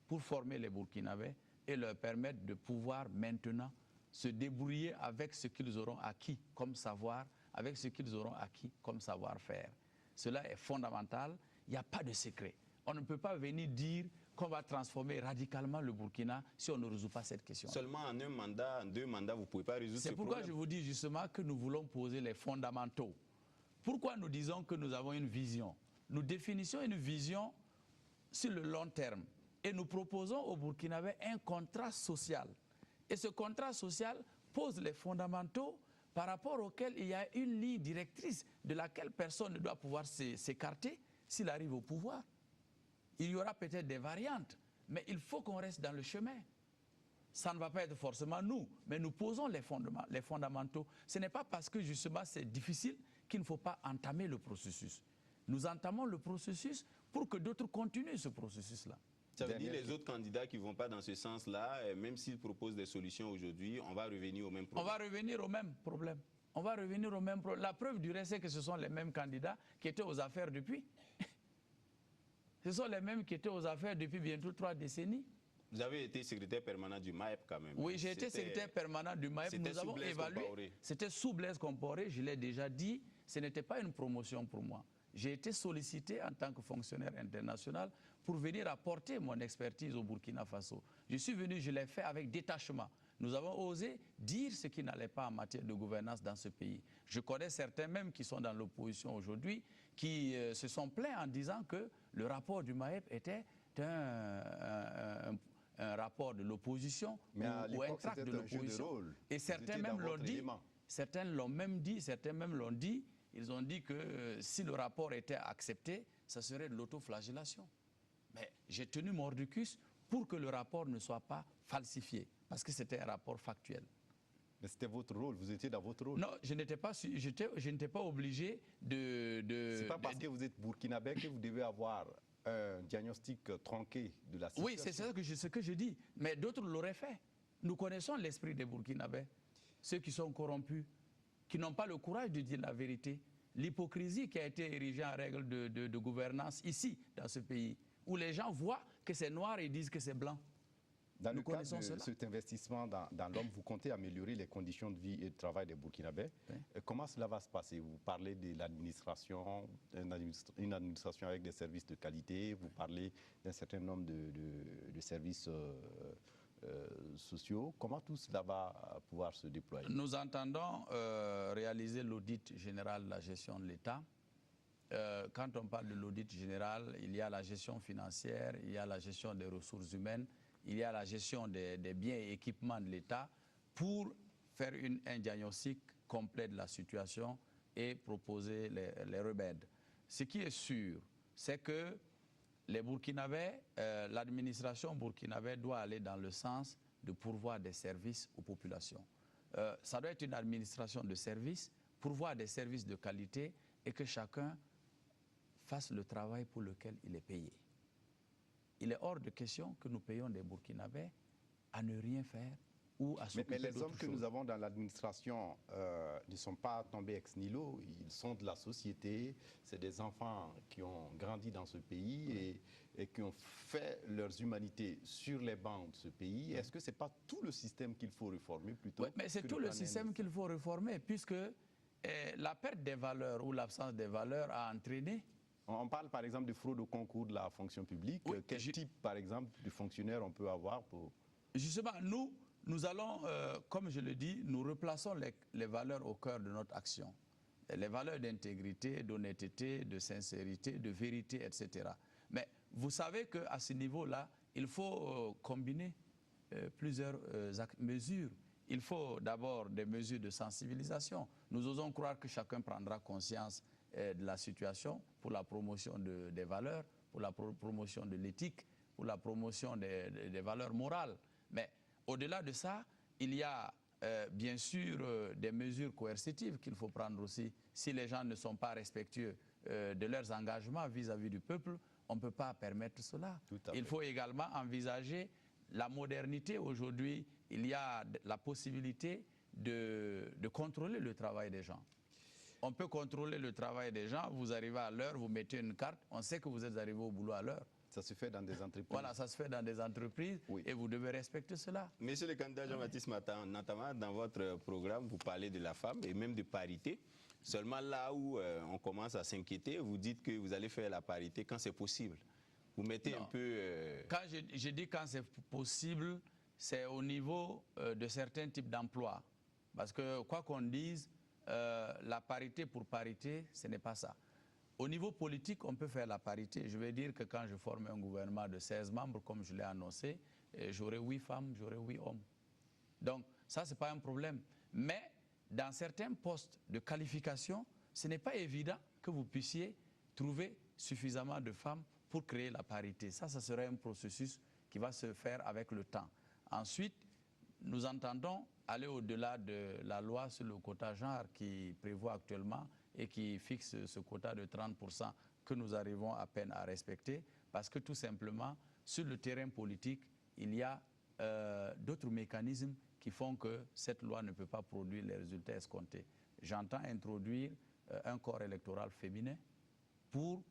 S3: pour former les Burkinabés et leur permettre de pouvoir maintenant se débrouiller avec ce qu'ils auront acquis comme savoir, avec ce qu'ils auront acquis comme savoir-faire. Cela est fondamental, il n'y a pas de secret. On ne peut pas venir dire qu'on va transformer radicalement le Burkina si on ne résout pas cette question.
S2: Seulement en un mandat, en 2 mandats, vous ne pouvez pas résoudre ce problème.
S3: C'est pourquoi je vous dis justement que nous voulons poser les fondamentaux. Pourquoi nous disons que nous avons une vision? Nous définissons une vision sur le long terme et nous proposons aux Burkinabés un contrat social. Et ce contrat social pose les fondamentaux par rapport auxquels il y a une ligne directrice de laquelle personne ne doit pouvoir s'écarter s'il arrive au pouvoir. Il y aura peut-être des variantes, mais il faut qu'on reste dans le chemin. Ça ne va pas être forcément nous, mais nous posons les fondamentaux. Ce n'est pas parce que justement c'est difficile qu'il ne faut pas entamer le processus. Nous entamons le processus pour que d'autres continuent ce processus-là.
S2: Ça veut dire les autres candidats qui ne vont pas dans ce sens-là, même s'ils proposent des solutions aujourd'hui, on va revenir au même problème.
S3: On va revenir au même problème. On va revenir au même problème. La preuve du reste, c'est que ce sont les mêmes candidats qui étaient aux affaires depuis. Ce sont les mêmes qui étaient aux affaires depuis bientôt 3 décennies.
S2: Vous avez été secrétaire permanent du MAEP quand même.
S3: Oui, j'ai été secrétaire permanent du MAEP. Nous avons évalué. C'était sous Blaise Compaoré, je l'ai déjà dit. Ce n'était pas une promotion pour moi. J'ai été sollicité en tant que fonctionnaire international pour venir apporter mon expertise au Burkina Faso. Je suis venu, je l'ai fait avec détachement. Nous avons osé dire ce qui n'allait pas en matière de gouvernance dans ce pays. Je connais certains même qui sont dans l'opposition aujourd'hui, qui se sont plaints en disant que le rapport du MAEP était un rapport de l'opposition ou un tract de l'opposition. Et certains même l'ont dit, certains même l'ont dit, ils ont dit que si le rapport était accepté, ça serait de l'autoflagellation. Mais j'ai tenu mordicus pour que le rapport ne soit pas falsifié, parce que c'était un rapport factuel.
S1: Mais c'était votre rôle, vous étiez dans votre rôle.
S3: Non, je n'étais pas obligé de...
S1: C'est pas parce que vous êtes burkinabé que vous devez avoir un diagnostic tronqué de la situation.
S3: Oui, c'est ce que je dis. Mais d'autres l'auraient fait. Nous connaissons l'esprit des Burkinabés. Ceux qui sont corrompus, qui n'ont pas le courage de dire la vérité. L'hypocrisie qui a été érigée en règle de gouvernance ici, dans ce pays, où les gens voient que c'est noir et disent que c'est blanc.
S1: Dans le cadre de cet investissement dans l'homme, vous comptez améliorer les conditions de vie et de travail des Burkinabés. Oui. Comment cela va se passer? Vous parlez de l'administration, une administration avec des services de qualité, vous parlez d'un certain nombre de services sociaux. Comment tout cela va pouvoir se déployer?
S3: Nous entendons réaliser l'audit général de la gestion de l'État. Quand on parle de l'audit général, il y a la gestion financière, il y a la gestion des ressources humaines, il y a la gestion des biens et équipements de l'État pour faire un diagnostic complet de la situation et proposer les remèdes. Ce qui est sûr, c'est que les Burkinabés, l'administration burkinabé doit aller dans le sens de pourvoir des services aux populations. Ça doit être une administration de services, pourvoir des services de qualité et que chacun fasse le travail pour lequel il est payé. Il est hors de question que nous payons des Burkinabés à ne rien faire ou à s'occuper d'autres choses.
S1: Mais les hommes que nous avons dans l'administration ne sont pas tombés ex nihilo, ils sont de la société, c'est des enfants qui ont grandi dans ce pays et qui ont fait leurs humanités sur les bancs de ce pays. Est-ce que ce n'est pas tout le système qu'il faut réformer plutôt?
S3: Oui, mais c'est tout le système qu'il faut réformer puisque la perte des valeurs ou l'absence des valeurs a entraîné.
S1: On parle par exemple de fraude au concours de la fonction publique. Oui, quel type par exemple de fonctionnaire on peut avoir pour...
S3: Justement, nous allons, comme je le dis, nous replaçons les valeurs au cœur de notre action. Les valeurs d'intégrité, d'honnêteté, de sincérité, de vérité, etc. Mais vous savez qu'à ce niveau-là, il faut combiner plusieurs mesures. Il faut d'abord des mesures de sensibilisation. Nous osons croire que chacun prendra conscience de la situation pour la promotion des valeurs, pour la promotion de l'éthique, pour la promotion des valeurs morales. Mais au-delà de ça, il y a bien sûr des mesures coercitives qu'il faut prendre aussi. Si les gens ne sont pas respectueux de leurs engagements vis-à-vis du peuple, on ne peut pas permettre cela. Il faut également envisager la modernité. Aujourd'hui, il y a la possibilité de contrôler le travail des gens. On peut contrôler le travail des gens, vous arrivez à l'heure, vous mettez une carte, on sait que vous êtes arrivé au boulot à l'heure.
S1: Ça se fait dans des entreprises.
S3: Voilà, ça se fait dans des entreprises et vous devez respecter cela.
S2: Monsieur le candidat Jean-Baptiste Natama, dans votre programme, vous parlez de la femme et même de parité. Seulement là où on commence à s'inquiéter, vous dites que vous allez faire la parité quand c'est possible. Vous mettez un peu...
S3: Quand je dis quand c'est possible, c'est au niveau de certains types d'emplois. Parce que quoi qu'on dise, la parité pour parité, ce n'est pas ça. Au niveau politique, on peut faire la parité. Je veux dire que quand je forme un gouvernement de 16 membres, comme je l'ai annoncé, j'aurai 8 femmes, j'aurai 8 hommes. Donc ça, ce n'est pas un problème. Mais dans certains postes de qualification, ce n'est pas évident que vous puissiez trouver suffisamment de femmes pour créer la parité. Ça serait un processus qui va se faire avec le temps. Ensuite, nous entendons aller au-delà de la loi sur le quota genre qui prévoit actuellement et qui fixe ce quota de 30% que nous arrivons à peine à respecter parce que tout simplement, sur le terrain politique, il y a d'autres mécanismes qui font que cette loi ne peut pas produire les résultats escomptés. J'entends introduire un corps électoral féminin pour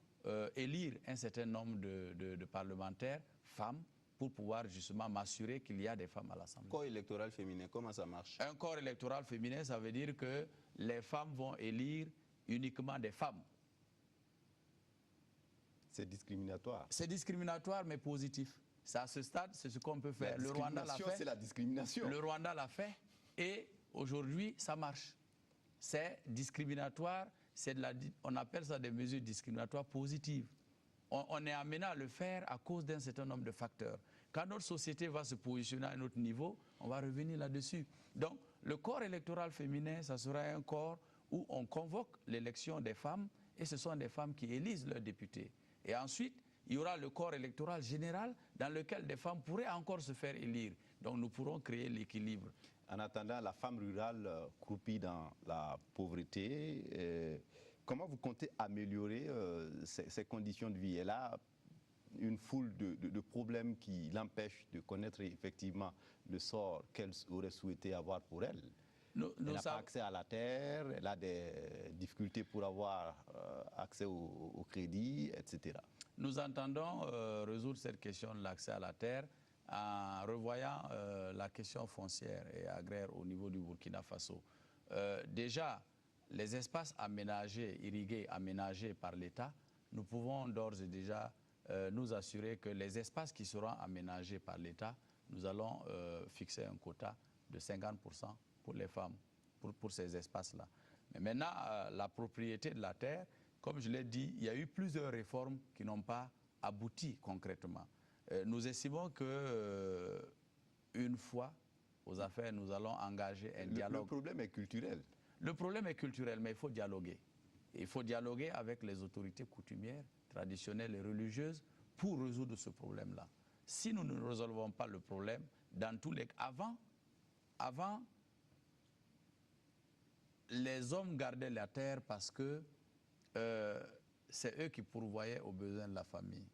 S3: élire un certain nombre de parlementaires, femmes, pour pouvoir justement m'assurer qu'il y a des femmes à l'Assemblée.
S2: Corps électoral féminin, comment ça marche?
S3: Un corps électoral féminin, ça veut dire que les femmes vont élire uniquement des femmes.
S1: C'est discriminatoire.
S3: C'est discriminatoire, mais positif. À ce stade, c'est ce qu'on peut faire.
S1: Le Rwanda l'a fait. C'est la discrimination.
S3: Le Rwanda l'a fait et aujourd'hui, ça marche. C'est discriminatoire, on appelle ça des mesures discriminatoires positives. On est amené à le faire à cause d'un certain nombre de facteurs. Quand notre société va se positionner à un autre niveau, on va revenir là-dessus. Donc, le corps électoral féminin, ça sera un corps où on convoque l'élection des femmes et ce sont des femmes qui élisent leurs députés. Et ensuite, il y aura le corps électoral général dans lequel des femmes pourraient encore se faire élire. Donc nous pourrons créer l'équilibre.
S1: En attendant, la femme rurale croupie dans la pauvreté, comment vous comptez améliorer ces conditions de vie? Elle a une foule de problèmes qui l'empêchent de connaître effectivement le sort qu'elle aurait souhaité avoir pour elle. Elle n'a pas accès à la terre, elle a des difficultés pour avoir accès au crédit, etc.
S3: Nous entendons résoudre cette question de l'accès à la terre en revoyant la question foncière et agraire au niveau du Burkina Faso. Déjà, les espaces aménagés, irrigués, aménagés par l'État, nous pouvons d'ores et déjà nous assurer que les espaces qui seront aménagés par l'État, nous allons fixer un quota de 50% pour les femmes, pour ces espaces-là. Mais maintenant, la propriété de la terre, comme je l'ai dit, il y a eu plusieurs réformes qui n'ont pas abouti concrètement. Nous estimons que une fois aux affaires, nous allons engager un dialogue.
S1: Le problème est culturel.
S3: Le problème est culturel, mais il faut dialoguer. Il faut dialoguer avec les autorités coutumières, traditionnelles et religieuses pour résoudre ce problème-là. Si nous ne résolvons pas le problème, dans tous les cas, avant, les hommes gardaient la terre parce que c'est eux qui pourvoyaient aux besoins de la famille.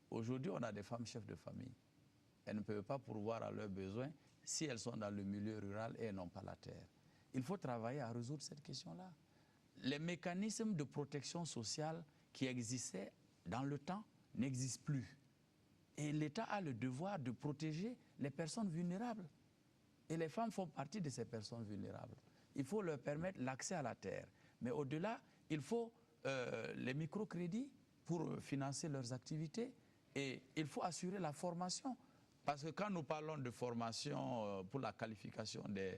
S3: Aujourd'hui, on a des femmes chefs de famille. Elles ne peuvent pas pourvoir à leurs besoins si elles sont dans le milieu rural et elles n'ont pas la terre. Il faut travailler à résoudre cette question-là. Les mécanismes de protection sociale qui existaient dans le temps n'existent plus. Et l'État a le devoir de protéger les personnes vulnérables. Et les femmes font partie de ces personnes vulnérables. Il faut leur permettre l'accès à la terre. Mais au-delà, il faut les microcrédits pour financer leurs activités. Et il faut assurer la formation. Parce que quand nous parlons de formation pour la qualification des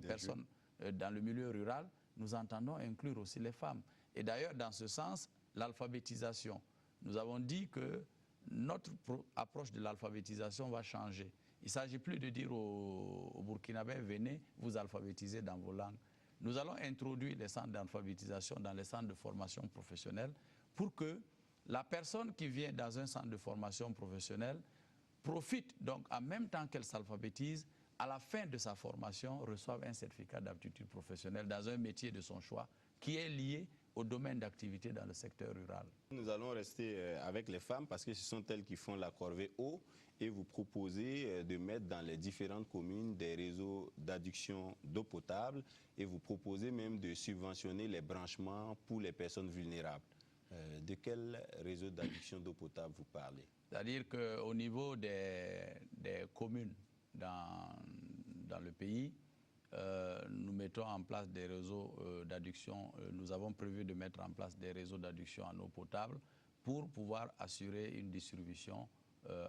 S3: personnes dans le milieu rural, nous entendons inclure aussi les femmes. Et d'ailleurs, dans ce sens, l'alphabétisation. Nous avons dit que notre approche de l'alphabétisation va changer. Il ne s'agit plus de dire aux Burkinabés, venez vous alphabétiser dans vos langues. Nous allons introduire les centres d'alphabétisation dans les centres de formation professionnelle pour que la personne qui vient dans un centre de formation professionnelle profite donc en même temps qu'elle s'alphabétise, à la fin de sa formation, reçoive un certificat d'aptitude professionnelle dans un métier de son choix qui est lié au domaine d'activité dans le secteur rural.
S2: Nous allons rester avec les femmes parce que ce sont elles qui font la corvée eau et vous proposez de mettre dans les différentes communes des réseaux d'adduction d'eau potable et vous proposez même de subventionner les branchements pour les personnes vulnérables. De quel réseau d'adduction d'eau potable vous parlez?
S3: C'est-à-dire qu'au niveau des communes dans le pays, nous mettons en place des réseaux d'adduction. Nous avons prévu de mettre en place des réseaux d'adduction en eau potable pour pouvoir assurer une distribution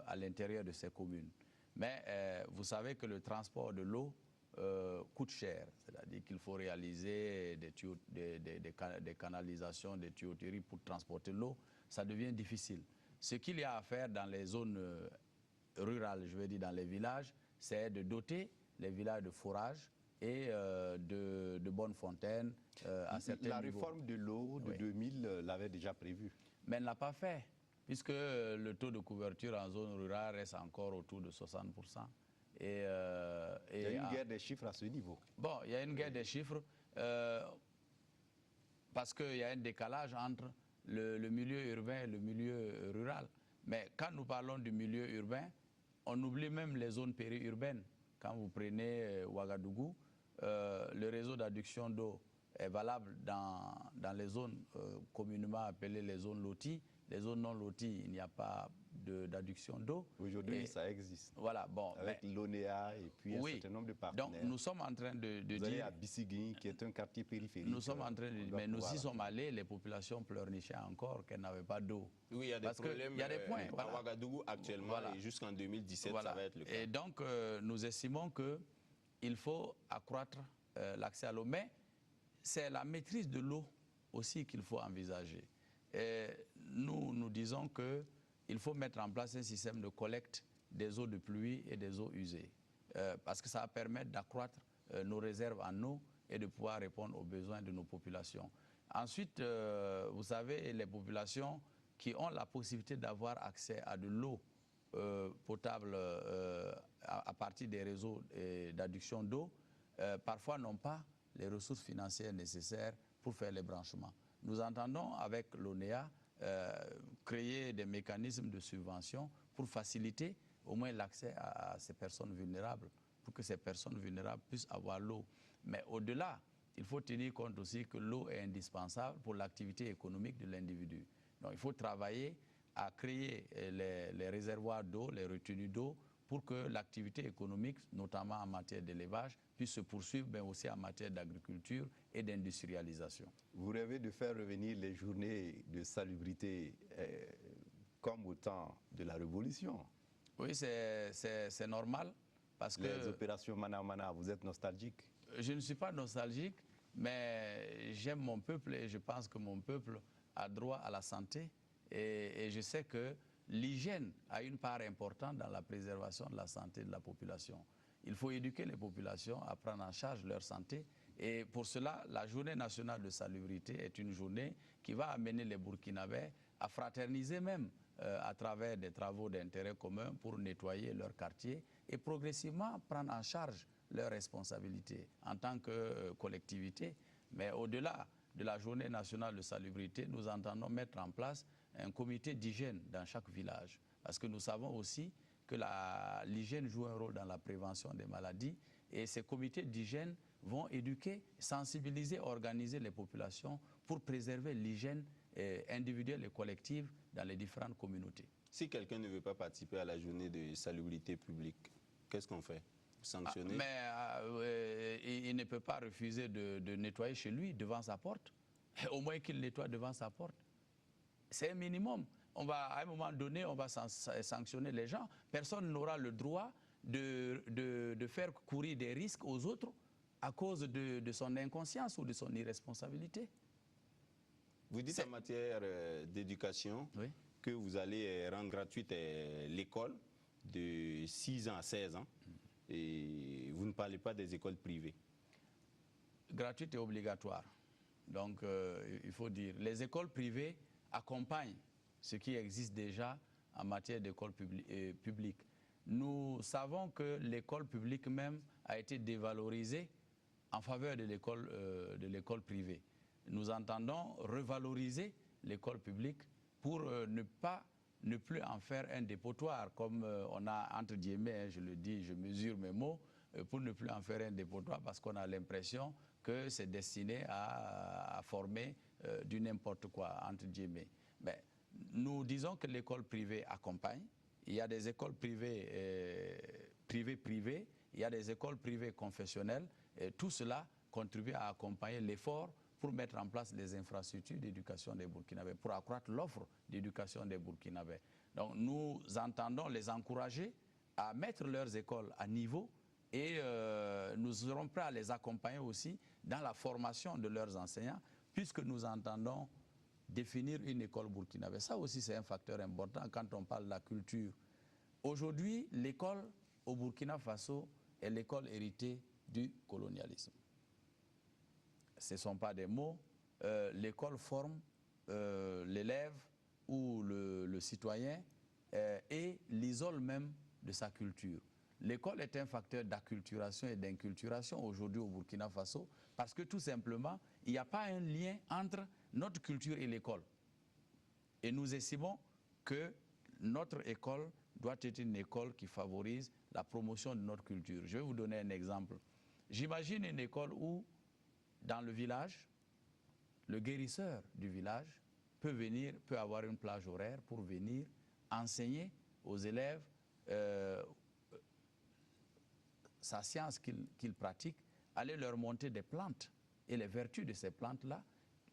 S3: à l'intérieur de ces communes. Mais vous savez que le transport de l'eau coûte cher. C'est-à-dire qu'il faut réaliser des canalisations, des tuyauteries pour transporter l'eau. Ça devient difficile. Ce qu'il y a à faire dans les zones rurales, je veux dire dans les villages, c'est de doter les villages de forages et de bonnes fontaines à certains niveaux.
S1: La réforme de l'eau de 2000 l'avait déjà prévu.
S3: Mais elle ne l'a pas fait, puisque le taux de couverture en zone rurale reste encore autour de 60%. Il y
S1: a une guerre des chiffres à ce niveau.
S3: Bon, il y a une guerre des chiffres parce qu'il y a un décalage entre le milieu urbain et le milieu rural. Mais quand nous parlons du milieu urbain, on oublie même les zones périurbaines. Quand vous prenez Ouagadougou, le réseau d'adduction d'eau est valable dans les zones communément appelées les zones loties. Les zones non loties, il n'y a pas d'adduction d'eau.
S1: Aujourd'hui, ça existe.
S3: Voilà, bon.
S1: Avec l'ONEA et puis un certain nombre de partenaires.
S3: Donc, nous sommes en train de dire...
S1: Vous allez à Bissigui, qui est un quartier périphérique.
S3: Nous sommes en train de dire... Mais nous y sommes allés, les populations pleurnichaient encore qu'elles n'avaient pas d'eau.
S2: Oui, il y a des problèmes.
S3: Il y a des points.
S2: À Ouagadougou, actuellement, et jusqu'en 2017, ça va être le cas.
S3: Et donc, nous estimons qu'il faut accroître l'accès à l'eau. Mais c'est la maîtrise de l'eau aussi qu'il faut envisager. Et nous disons qu'il faut mettre en place un système de collecte des eaux de pluie et des eaux usées. Parce que ça va permettre d'accroître nos réserves en eau et de pouvoir répondre aux besoins de nos populations. Ensuite, vous savez, les populations qui ont la possibilité d'avoir accès à de l'eau potable à partir des réseaux d'adduction d'eau, parfois n'ont pas les ressources financières nécessaires pour faire les branchements. Nous entendons avec l'ONEA créer des mécanismes de subvention pour faciliter au moins l'accès à ces personnes vulnérables, pour que ces personnes vulnérables puissent avoir l'eau. Mais au-delà, il faut tenir compte aussi que l'eau est indispensable pour l'activité économique de l'individu. Donc il faut travailler à créer les réservoirs d'eau, les retenues d'eau, pour que l'activité économique, notamment en matière d'élevage, puisse se poursuivre, mais aussi en matière d'agriculture et d'industrialisation.
S1: Vous rêvez de faire revenir les journées de salubrité comme au temps de la Révolution?
S3: Oui, c'est normal. Parce
S1: les
S3: que
S1: opérations Mana-Mana, vous êtes nostalgique?
S3: Je ne suis pas nostalgique, mais j'aime mon peuple et je pense que mon peuple a droit à la santé. Et je sais que l'hygiène a une part importante dans la préservation de la santé de la population. Il faut éduquer les populations à prendre en charge leur santé. Et pour cela, la journée nationale de salubrité est une journée qui va amener les Burkinabés à fraterniser même à travers des travaux d'intérêt commun pour nettoyer leur quartier et progressivement prendre en charge leurs responsabilités en tant que collectivité. Mais au-delà de la journée nationale de salubrité, nous entendons mettre en place un comité d'hygiène dans chaque village. Parce que nous savons aussi que l'hygiène joue un rôle dans la prévention des maladies. Et ces comités d'hygiène vont éduquer, sensibiliser, organiser les populations pour préserver l'hygiène individuelle et collective dans les différentes communautés.
S2: Si quelqu'un ne veut pas participer à la journée de salubrité publique, qu'est-ce qu'on fait? Sanctionner?
S3: Il ne peut pas refuser de nettoyer chez lui, devant sa porte. Au moins qu'il nettoie devant sa porte. C'est un minimum. À un moment donné, on va sanctionner les gens. Personne n'aura le droit de faire courir des risques aux autres à cause de son inconscience ou de son irresponsabilité.
S2: Vous dites en matière d'éducation que vous allez rendre gratuite l'école de 6 ans à 16 ans et vous ne parlez pas des écoles privées.
S3: Gratuite et obligatoire. Donc, il faut dire, les écoles privées accompagnent ce qui existe déjà en matière d'école publique. Nous savons que l'école publique même a été dévalorisée en faveur de l'école privée. Nous entendons revaloriser l'école publique pour ne plus en faire un dépotoir, comme on a, entre guillemets, je le dis, je mesure mes mots, pour ne plus en faire un dépotoir parce qu'on a l'impression que c'est destiné à former du n'importe quoi, entre guillemets. Mais nous disons que l'école privée accompagne. Il y a des écoles privées, il y a des écoles privées confessionnelles. Et tout cela contribue à accompagner l'effort pour mettre en place les infrastructures d'éducation des Burkinabés, pour accroître l'offre d'éducation des Burkinabés. Donc nous entendons les encourager à mettre leurs écoles à niveau et nous serons prêts à les accompagner aussi dans la formation de leurs enseignants, puisque nous entendons définir une école burkinabé. Ça aussi, c'est un facteur important quand on parle de la culture. Aujourd'hui, l'école au Burkina Faso est l'école héritée du colonialisme. Ce ne sont pas des mots. L'école forme l'élève ou le citoyen et l'isole même de sa culture. L'école est un facteur d'acculturation et d'inculturation aujourd'hui au Burkina Faso parce que tout simplement, il n'y a pas un lien entre notre culture et l'école. Et nous estimons que notre école doit être une école qui favorise la promotion de notre culture. Je vais vous donner un exemple. J'imagine une école où, dans le village, le guérisseur du village peut avoir une plage horaire pour venir enseigner aux élèves sa science qu'il pratique, aller leur montrer des plantes et les vertus de ces plantes-là,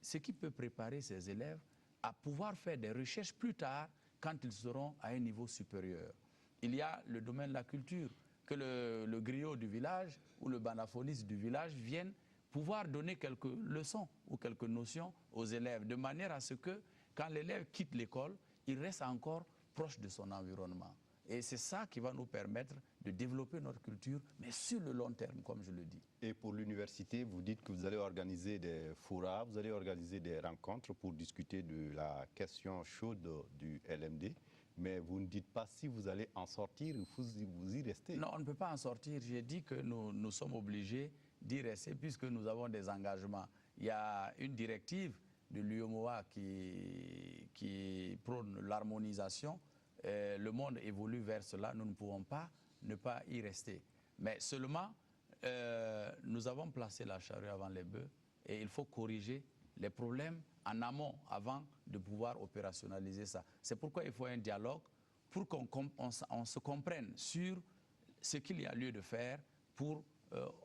S3: ce qui peut préparer ces élèves à pouvoir faire des recherches plus tard quand ils seront à un niveau supérieur. Il y a le domaine de la culture, que le griot du village ou le banaphoniste du village viennent pouvoir donner quelques leçons ou quelques notions aux élèves, de manière à ce que quand l'élève quitte l'école, il reste encore proche de son environnement. Et c'est ça qui va nous permettre de développer notre culture, mais sur le long terme, comme je le dis.
S1: Et pour l'université, vous dites que vous allez organiser des forats, vous allez organiser des rencontres pour discuter de la question chaude du LMD, mais vous ne dites pas si vous allez en sortir ou vous y restez.
S3: Non, on ne peut pas en sortir. J'ai dit que nous sommes obligés d'y rester puisque nous avons des engagements. Il y a une directive de l'UEMOA qui prône l'harmonisation. Le monde évolue vers cela. Nous ne pouvons pas ne pas y rester. Mais seulement, nous avons placé la charrue avant les bœufs et il faut corriger les problèmes en amont avant de pouvoir opérationnaliser ça. C'est pourquoi il faut un dialogue pour qu'on se comprenne sur ce qu'il y a lieu de faire pour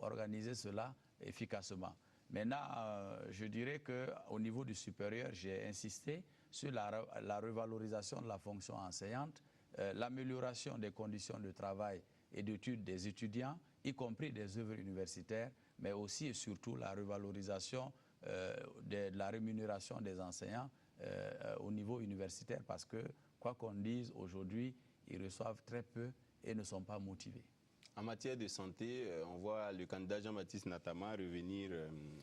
S3: organiser cela efficacement. Maintenant, je dirais qu'au niveau du supérieur, j'ai insisté sur la revalorisation de la fonction enseignante, l'amélioration des conditions de travail et d'études des étudiants, y compris des œuvres universitaires, mais aussi et surtout la revalorisation de la rémunération des enseignants au niveau universitaire, parce que, quoi qu'on dise aujourd'hui, ils reçoivent très peu et ne sont pas motivés.
S2: En matière de santé, on voit le candidat Jean-Baptiste Natama revenir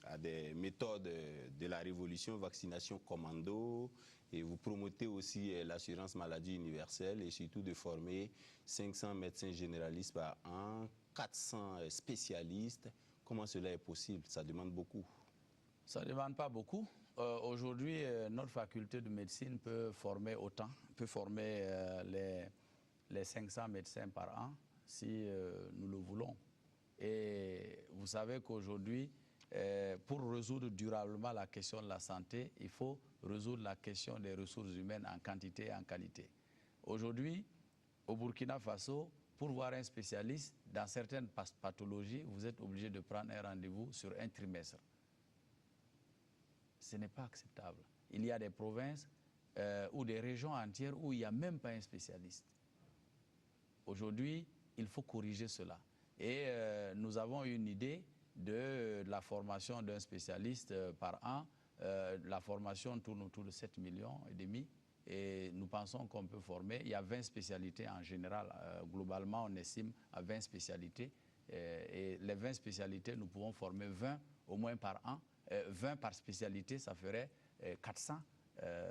S2: à des méthodes de la révolution, vaccination commando, et vous promotez aussi l'assurance maladie universelle et surtout de former 500 médecins généralistes par an, 400 spécialistes. Comment cela est possible? Ça demande beaucoup.
S3: Ça ne demande pas beaucoup. Aujourd'hui, notre faculté de médecine peut former autant, peut former les 500 médecins par an si nous le voulons. Et vous savez qu'aujourd'hui, pour résoudre durablement la question de la santé, il faut résoudre la question des ressources humaines en quantité et en qualité. Aujourd'hui, au Burkina Faso, pour voir un spécialiste dans certaines pathologies, vous êtes obligé de prendre un rendez-vous sur un trimestre. Ce n'est pas acceptable. Il y a des provinces ou des régions entières où il n'y a même pas un spécialiste. Aujourd'hui, il faut corriger cela. Et nous avons une idée de la formation d'un spécialiste par an. La formation tourne autour de 7,5 millions. Et nous pensons qu'on peut former. Il y a 20 spécialités en général. Globalement, on estime à 20 spécialités. Et les 20 spécialités, nous pouvons former 20 au moins par an. 20 par spécialité, ça ferait 400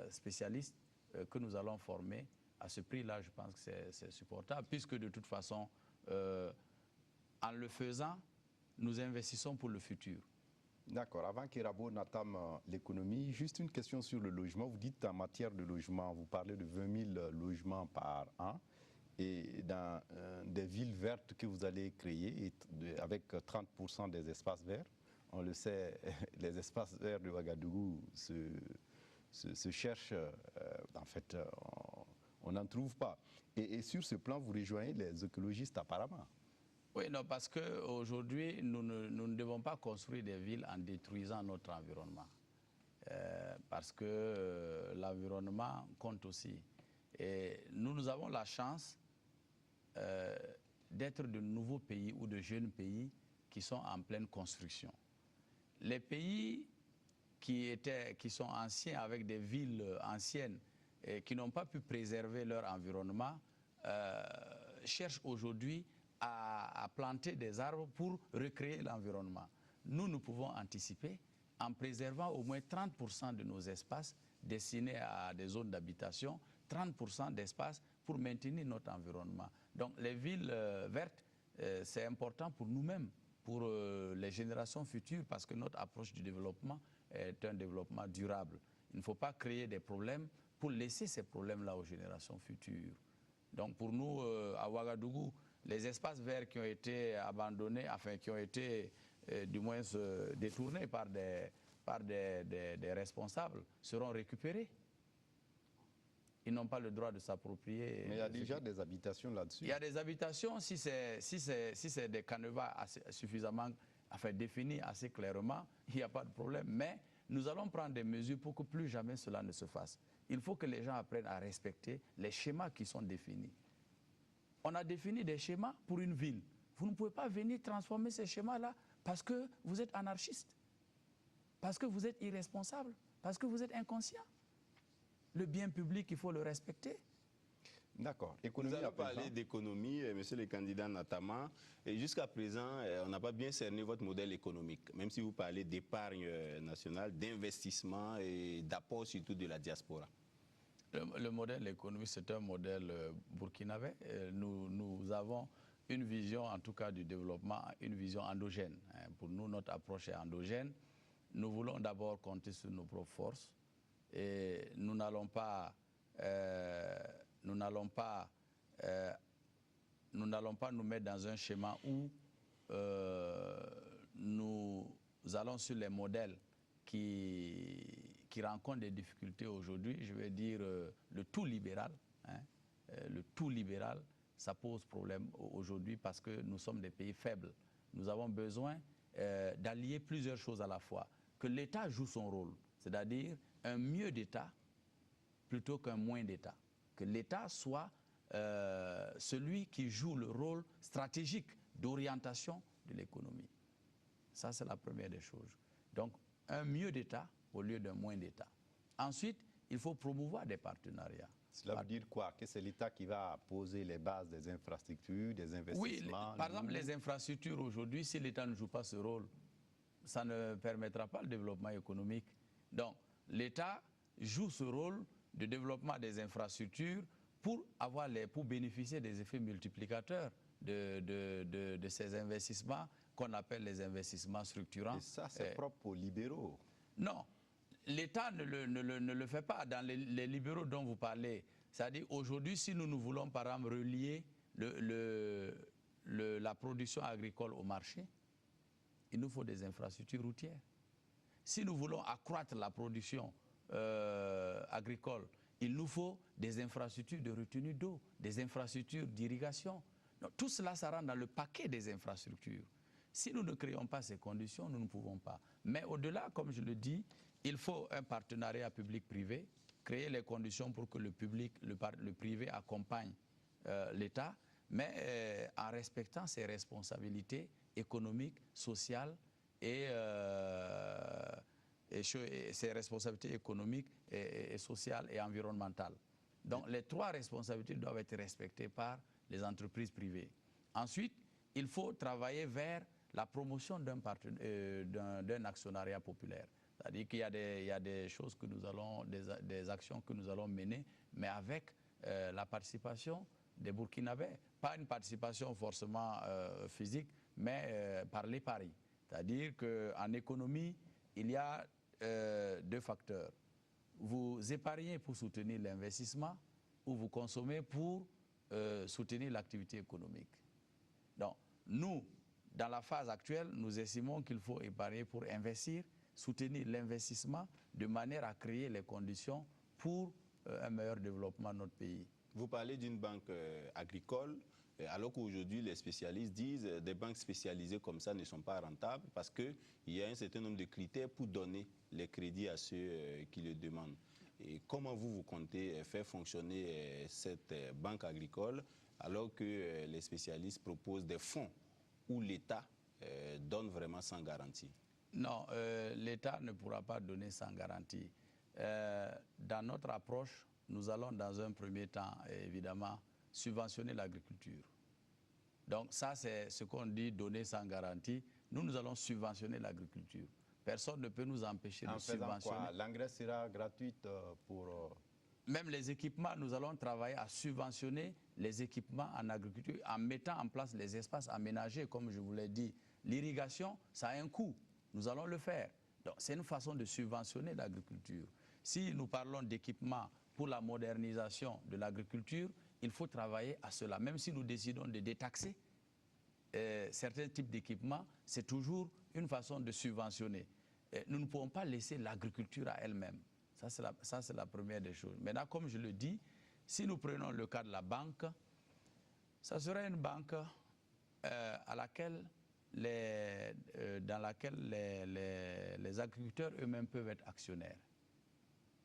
S3: spécialistes que nous allons former. À ce prix-là, je pense que c'est supportable, puisque de toute façon, en le faisant, nous investissons pour le futur.
S1: D'accord. Avant qu'Irabo n'entame l'économie, juste une question sur le logement. Vous dites en matière de logement, vous parlez de 20 000 logements par an. Et dans des villes vertes que vous allez créer, avec 30% des espaces verts, on le sait, les espaces verts de Ouagadougou se cherchent, en fait, on n'en trouve pas. Et sur ce plan, vous rejoignez les écologistes apparemment.
S3: Oui, non, parce qu'aujourd'hui, nous ne devons pas construire des villes en détruisant notre environnement. Parce que l'environnement compte aussi. Et nous avons la chance d'être de nouveaux pays ou de jeunes pays qui sont en pleine construction. Les pays qui sont anciens, avec des villes anciennes, et qui n'ont pas pu préserver leur environnement, cherchent aujourd'hui à planter des arbres pour recréer l'environnement. Nous pouvons anticiper en préservant au moins 30% de nos espaces destinés à des zones d'habitation, 30% d'espace pour maintenir notre environnement. Donc les villes vertes, c'est important pour nous-mêmes, pour les générations futures, parce que notre approche du développement est un développement durable. Il ne faut pas créer des problèmes pour laisser ces problèmes-là aux générations futures. Donc pour nous, à Ouagadougou, les espaces verts qui ont été abandonnés, enfin qui ont été du moins détournés par des responsables, seront récupérés. Ils n'ont pas le droit de s'approprier.
S1: Mais il y a déjà des habitations là-dessus.
S3: Il y a des habitations, si c'est des canevas suffisamment définis assez clairement, il n'y a pas de problème. Mais nous allons prendre des mesures pour que plus jamais cela ne se fasse. Il faut que les gens apprennent à respecter les schémas qui sont définis. On a défini des schémas pour une ville. Vous ne pouvez pas venir transformer ces schémas-là parce que vous êtes anarchiste, parce que vous êtes irresponsable, parce que vous êtes inconscient. Le bien public, il faut le respecter.
S1: D'accord.
S2: Nous allons parler d'économie, monsieur le candidat Natama. Et jusqu'à présent, on n'a pas bien cerné votre modèle économique, même si vous parlez d'épargne nationale, d'investissement et d'apport surtout de la diaspora.
S3: Le modèle économique, c'est un modèle burkinabé. Nous avons une vision, en tout cas, du développement, une vision endogène. Pour nous, notre approche est endogène. Nous voulons d'abord compter sur nos propres forces et nous n'allons pas nous mettre dans un schéma où nous allons sur les modèles qui rencontrent des difficultés aujourd'hui. Je vais dire le tout libéral. Le tout libéral, ça pose problème aujourd'hui parce que nous sommes des pays faibles. Nous avons besoin d'allier plusieurs choses à la fois. Que l'État joue son rôle, c'est-à-dire un mieux d'État plutôt qu'un moins d'État. Que l'État soit celui qui joue le rôle stratégique d'orientation de l'économie. Ça, c'est la première des choses. Donc, un mieux d'État au lieu d'un moins d'État. Ensuite, il faut promouvoir des partenariats.
S1: Cela veut dire quoi? Que c'est l'État qui va poser les bases des infrastructures, des investissements?
S3: Oui, par exemple, les infrastructures aujourd'hui, si l'État ne joue pas ce rôle, ça ne permettra pas le développement économique. Donc, l'État joue ce rôle de développement des infrastructures pour bénéficier des effets multiplicateurs de ces investissements qu'on appelle les investissements structurants.
S1: Et ça, c'est propre aux libéraux.
S3: Non, l'État ne le fait pas. Dans les libéraux dont vous parlez, c'est-à-dire aujourd'hui, si nous voulons par exemple relier la production agricole au marché, il nous faut des infrastructures routières. Si nous voulons accroître la production agricole, il nous faut des infrastructures de retenue d'eau, des infrastructures d'irrigation. Tout cela, ça rentre dans le paquet des infrastructures. Si nous ne créons pas ces conditions, nous ne pouvons pas. Mais au-delà, comme je le dis, il faut un partenariat public-privé, créer les conditions pour que le privé accompagne l'État, mais en respectant ses responsabilités économiques, sociales et ses responsabilités économiques et sociales et environnementales. Donc les trois responsabilités doivent être respectées par les entreprises privées. Ensuite, il faut travailler vers la promotion d'un actionnariat populaire. C'est-à-dire qu'il y a des choses que nous allons, des actions que nous allons mener, mais avec la participation des Burkinabés. Pas une participation forcément physique, mais par les paris. C'est-à-dire qu'en économie, il y a deux facteurs. Vous épargnez pour soutenir l'investissement ou vous consommez pour soutenir l'activité économique. Donc, nous, dans la phase actuelle, nous estimons qu'il faut épargner pour investir, soutenir l'investissement de manière à créer les conditions pour un meilleur développement de notre pays.
S2: Vous parlez d'une banque agricole, alors qu'aujourd'hui les spécialistes disent que des banques spécialisées comme ça ne sont pas rentables parce qu'il y a un certain nombre de critères pour donner les crédits à ceux qui le demandent. Et comment vous comptez faire fonctionner cette banque agricole alors que les spécialistes proposent des fonds où l'État donne vraiment sans garantie?
S3: Non, l'État ne pourra pas donner sans garantie. Dans notre approche, nous allons dans un premier temps, évidemment, subventionner l'agriculture. Donc ça, c'est ce qu'on dit donner sans garantie. Nous allons subventionner l'agriculture. Personne ne peut nous empêcher de subventionner.
S1: L'engrais sera gratuit pour...
S3: Même les équipements, nous allons travailler à subventionner les équipements en agriculture en mettant en place les espaces aménagés, comme je vous l'ai dit. L'irrigation, ça a un coût. Nous allons le faire. Donc c'est une façon de subventionner l'agriculture. Si nous parlons d'équipements pour la modernisation de l'agriculture, il faut travailler à cela. Même si nous décidons de détaxer certains types d'équipements, c'est toujours une façon de subventionner. Nous ne pouvons pas laisser l'agriculture à elle-même. Ça, c'est la première des choses. Maintenant, comme je le dis, si nous prenons le cas de la banque, ça serait une banque dans laquelle les agriculteurs eux-mêmes peuvent être actionnaires.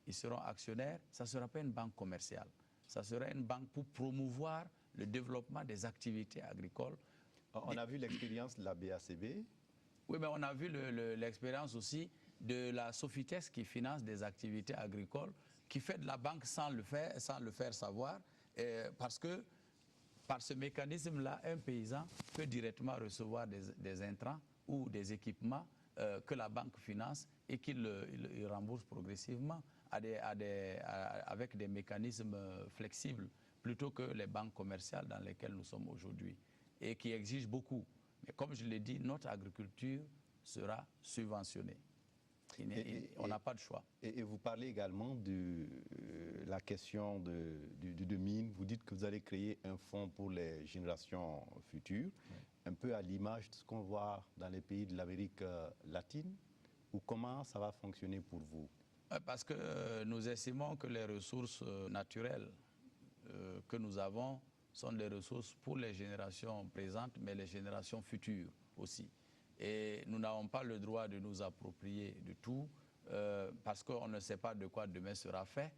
S3: Ils seront actionnaires, ça ne sera pas une banque commerciale. Ça sera une banque pour promouvoir le développement des activités agricoles.
S1: On a vu l'expérience de la BACB.
S3: Oui, mais on a vu l'expérience aussi de la Sofitex qui finance des activités agricoles, qui fait de la banque sans le faire savoir, parce que par ce mécanisme-là, un paysan peut directement recevoir des intrants ou des équipements que la banque finance et qu'il il rembourse progressivement avec des mécanismes flexibles plutôt que les banques commerciales dans lesquelles nous sommes aujourd'hui et qui exigent beaucoup. Mais comme je l'ai dit, notre agriculture sera subventionnée. On n'a pas de choix.
S1: Et vous parlez également de la question de mines. Vous dites que vous allez créer un fonds pour les générations futures, oui, un peu à l'image de ce qu'on voit dans les pays de l'Amérique latine. Ou comment ça va fonctionner pour vous?
S3: Parce que nous estimons que les ressources naturelles que nous avons sont des ressources pour les générations présentes, mais les générations futures aussi. Et nous n'avons pas le droit de nous approprier de tout parce qu'on ne sait pas de quoi demain sera fait.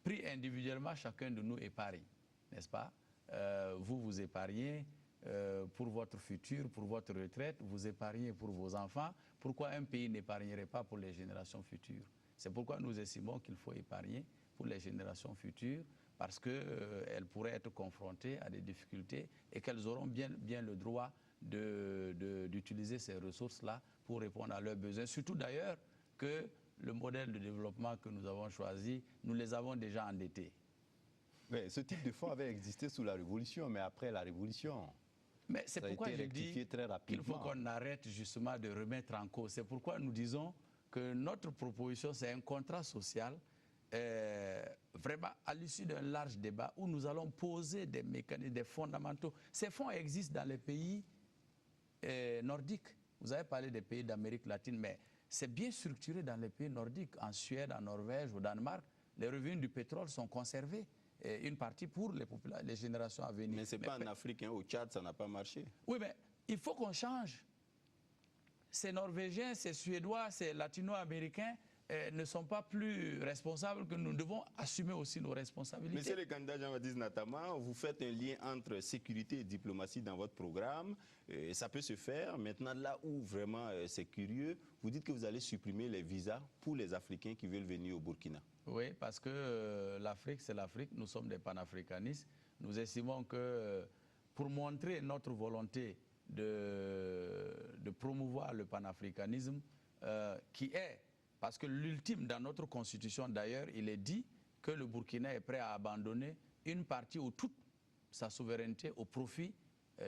S3: Pris individuellement, chacun de nous épargne, n'est-ce pas? Vous épargnez pour votre futur, pour votre retraite, vous épargnez pour vos enfants. Pourquoi un pays n'épargnerait pas pour les générations futures? C'est pourquoi nous estimons qu'il faut épargner pour les générations futures parce qu'elles pourraient être confrontées à des difficultés et qu'elles auront bien le droit d'utiliser ces ressources-là pour répondre à leurs besoins. Surtout d'ailleurs que le modèle de développement que nous avons choisi, nous les avons déjà endettés.
S1: Mais ce type de fonds avait existé sous la Révolution, mais après la Révolution,
S3: mais c'est pourquoi je dis qu'il faut qu'on arrête justement de remettre en cause. C'est pourquoi nous disons que notre proposition, c'est un contrat social vraiment à l'issue d'un large débat où nous allons poser des mécanismes, des fondamentaux. Ces fonds existent dans les pays nordiques. Vous avez parlé des pays d'Amérique latine, mais c'est bien structuré dans les pays nordiques. En Suède, en Norvège, au Danemark, les revenus du pétrole sont conservés. Une partie pour les générations à venir.
S2: Mais ce n'est pas en Afrique, hein, au Tchad, ça n'a pas marché.
S3: Oui, mais il faut qu'on change. Ces Norvégiens, ces Suédois, ces Latino-Américains ne sont pas plus responsables que nous devons assumer aussi nos responsabilités.
S2: Monsieur le candidat Jean-Baptiste Natama, vous faites un lien entre sécurité et diplomatie dans votre programme. Ça peut se faire. Maintenant, là où vraiment c'est curieux, vous dites que vous allez supprimer les visas pour les Africains qui veulent venir au Burkina.
S3: Oui, parce que l'Afrique, c'est l'Afrique. Nous sommes des panafricanistes. Nous estimons que pour montrer notre volonté de promouvoir le panafricanisme, qui est, parce que l'ultime dans notre constitution d'ailleurs, il est dit que le Burkina est prêt à abandonner une partie ou toute sa souveraineté au profit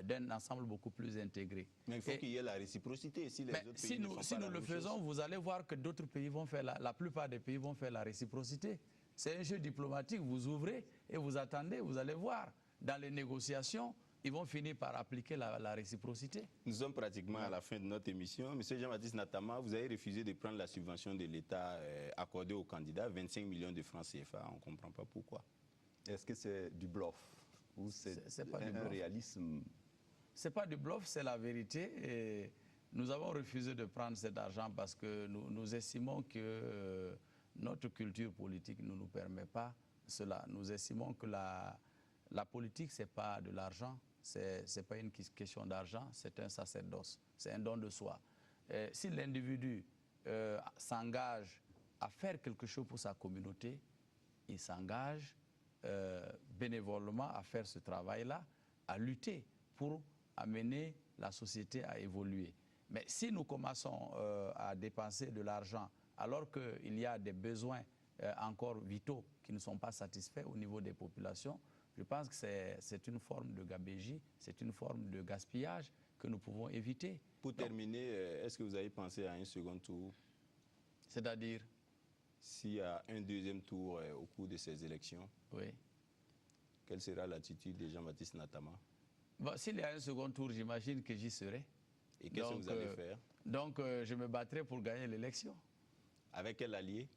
S3: d'un ensemble beaucoup plus intégré.
S2: Mais il faut qu'il y ait la réciprocité. Si les autres pays ne font
S3: si
S2: pas
S3: nous le faisons, vous allez voir que d'autres pays vont faire, la plupart des pays vont faire la réciprocité. C'est un jeu diplomatique, vous ouvrez et vous attendez, vous allez voir. Dans les négociations, ils vont finir par appliquer la réciprocité.
S2: Nous sommes pratiquement à la fin de notre émission. Monsieur Jean-Baptiste Natama, vous avez refusé de prendre la subvention de l'État accordée aux candidats, 25 millions de francs CFA. On ne comprend pas pourquoi.
S1: Est-ce que c'est du bluff ou c'est un réalisme?
S3: Ce n'est pas du bluff, c'est la vérité. Et nous avons refusé de prendre cet argent parce que nous estimons que notre culture politique ne nous permet pas cela. Nous estimons que la politique, ce n'est pas de l'argent, ce n'est pas une question d'argent, c'est un sacerdoce, c'est un don de soi. Et si l'individu s'engage à faire quelque chose pour sa communauté, il s'engage bénévolement à faire ce travail-là, à lutter pour amener la société à évoluer. Mais si nous commençons à dépenser de l'argent alors qu'il y a des besoins encore vitaux qui ne sont pas satisfaits au niveau des populations, je pense que c'est une forme de gabégie, c'est une forme de gaspillage que nous pouvons éviter.
S2: Pour terminer, est-ce que vous avez pensé à un second tour?
S3: C'est-à-dire?
S2: S'il y a un deuxième tour au cours de ces élections,
S3: oui.
S2: Quelle sera l'attitude de Jean-Baptiste Natama?
S3: Bon, s'il y a un second tour, j'imagine que j'y serai.
S2: Et qu'est-ce que vous allez faire?
S3: Donc, je me battrai pour gagner l'élection.
S2: Avec quel allié?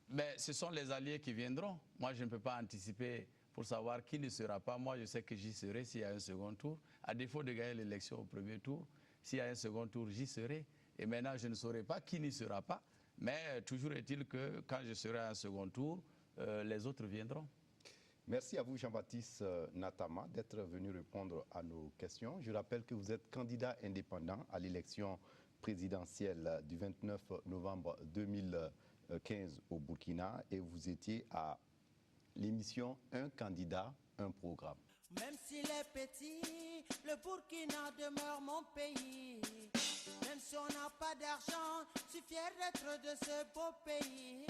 S3: Mais ce sont les alliés qui viendront. Moi, je ne peux pas anticiper pour savoir qui ne sera pas. Moi, je sais que j'y serai s'il y a un second tour. À défaut de gagner l'élection au premier tour, s'il y a un second tour, j'y serai. Et maintenant, je ne saurai pas qui n'y sera pas. Mais toujours est-il que quand je serai à un second tour, les autres viendront.
S1: Merci à vous, Jean-Baptiste Natama, d'être venu répondre à nos questions. Je rappelle que vous êtes candidat indépendant à l'élection présidentielle du 29 novembre 2015 au Burkina et vous étiez à l'émission Un candidat, un programme.
S4: Même s'il est petit, le Burkina demeure mon pays. Même si on n'a pas d'argent, je suis fier d'être de ce beau pays.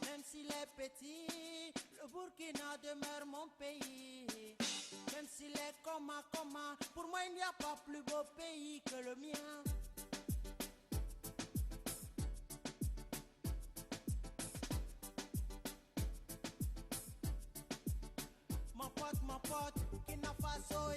S4: Même s'il est petit, le Burkina demeure mon pays. Même s'il est coma, pour moi il n'y a pas plus beau pays que le mien. Mon pote, Burkina Faso,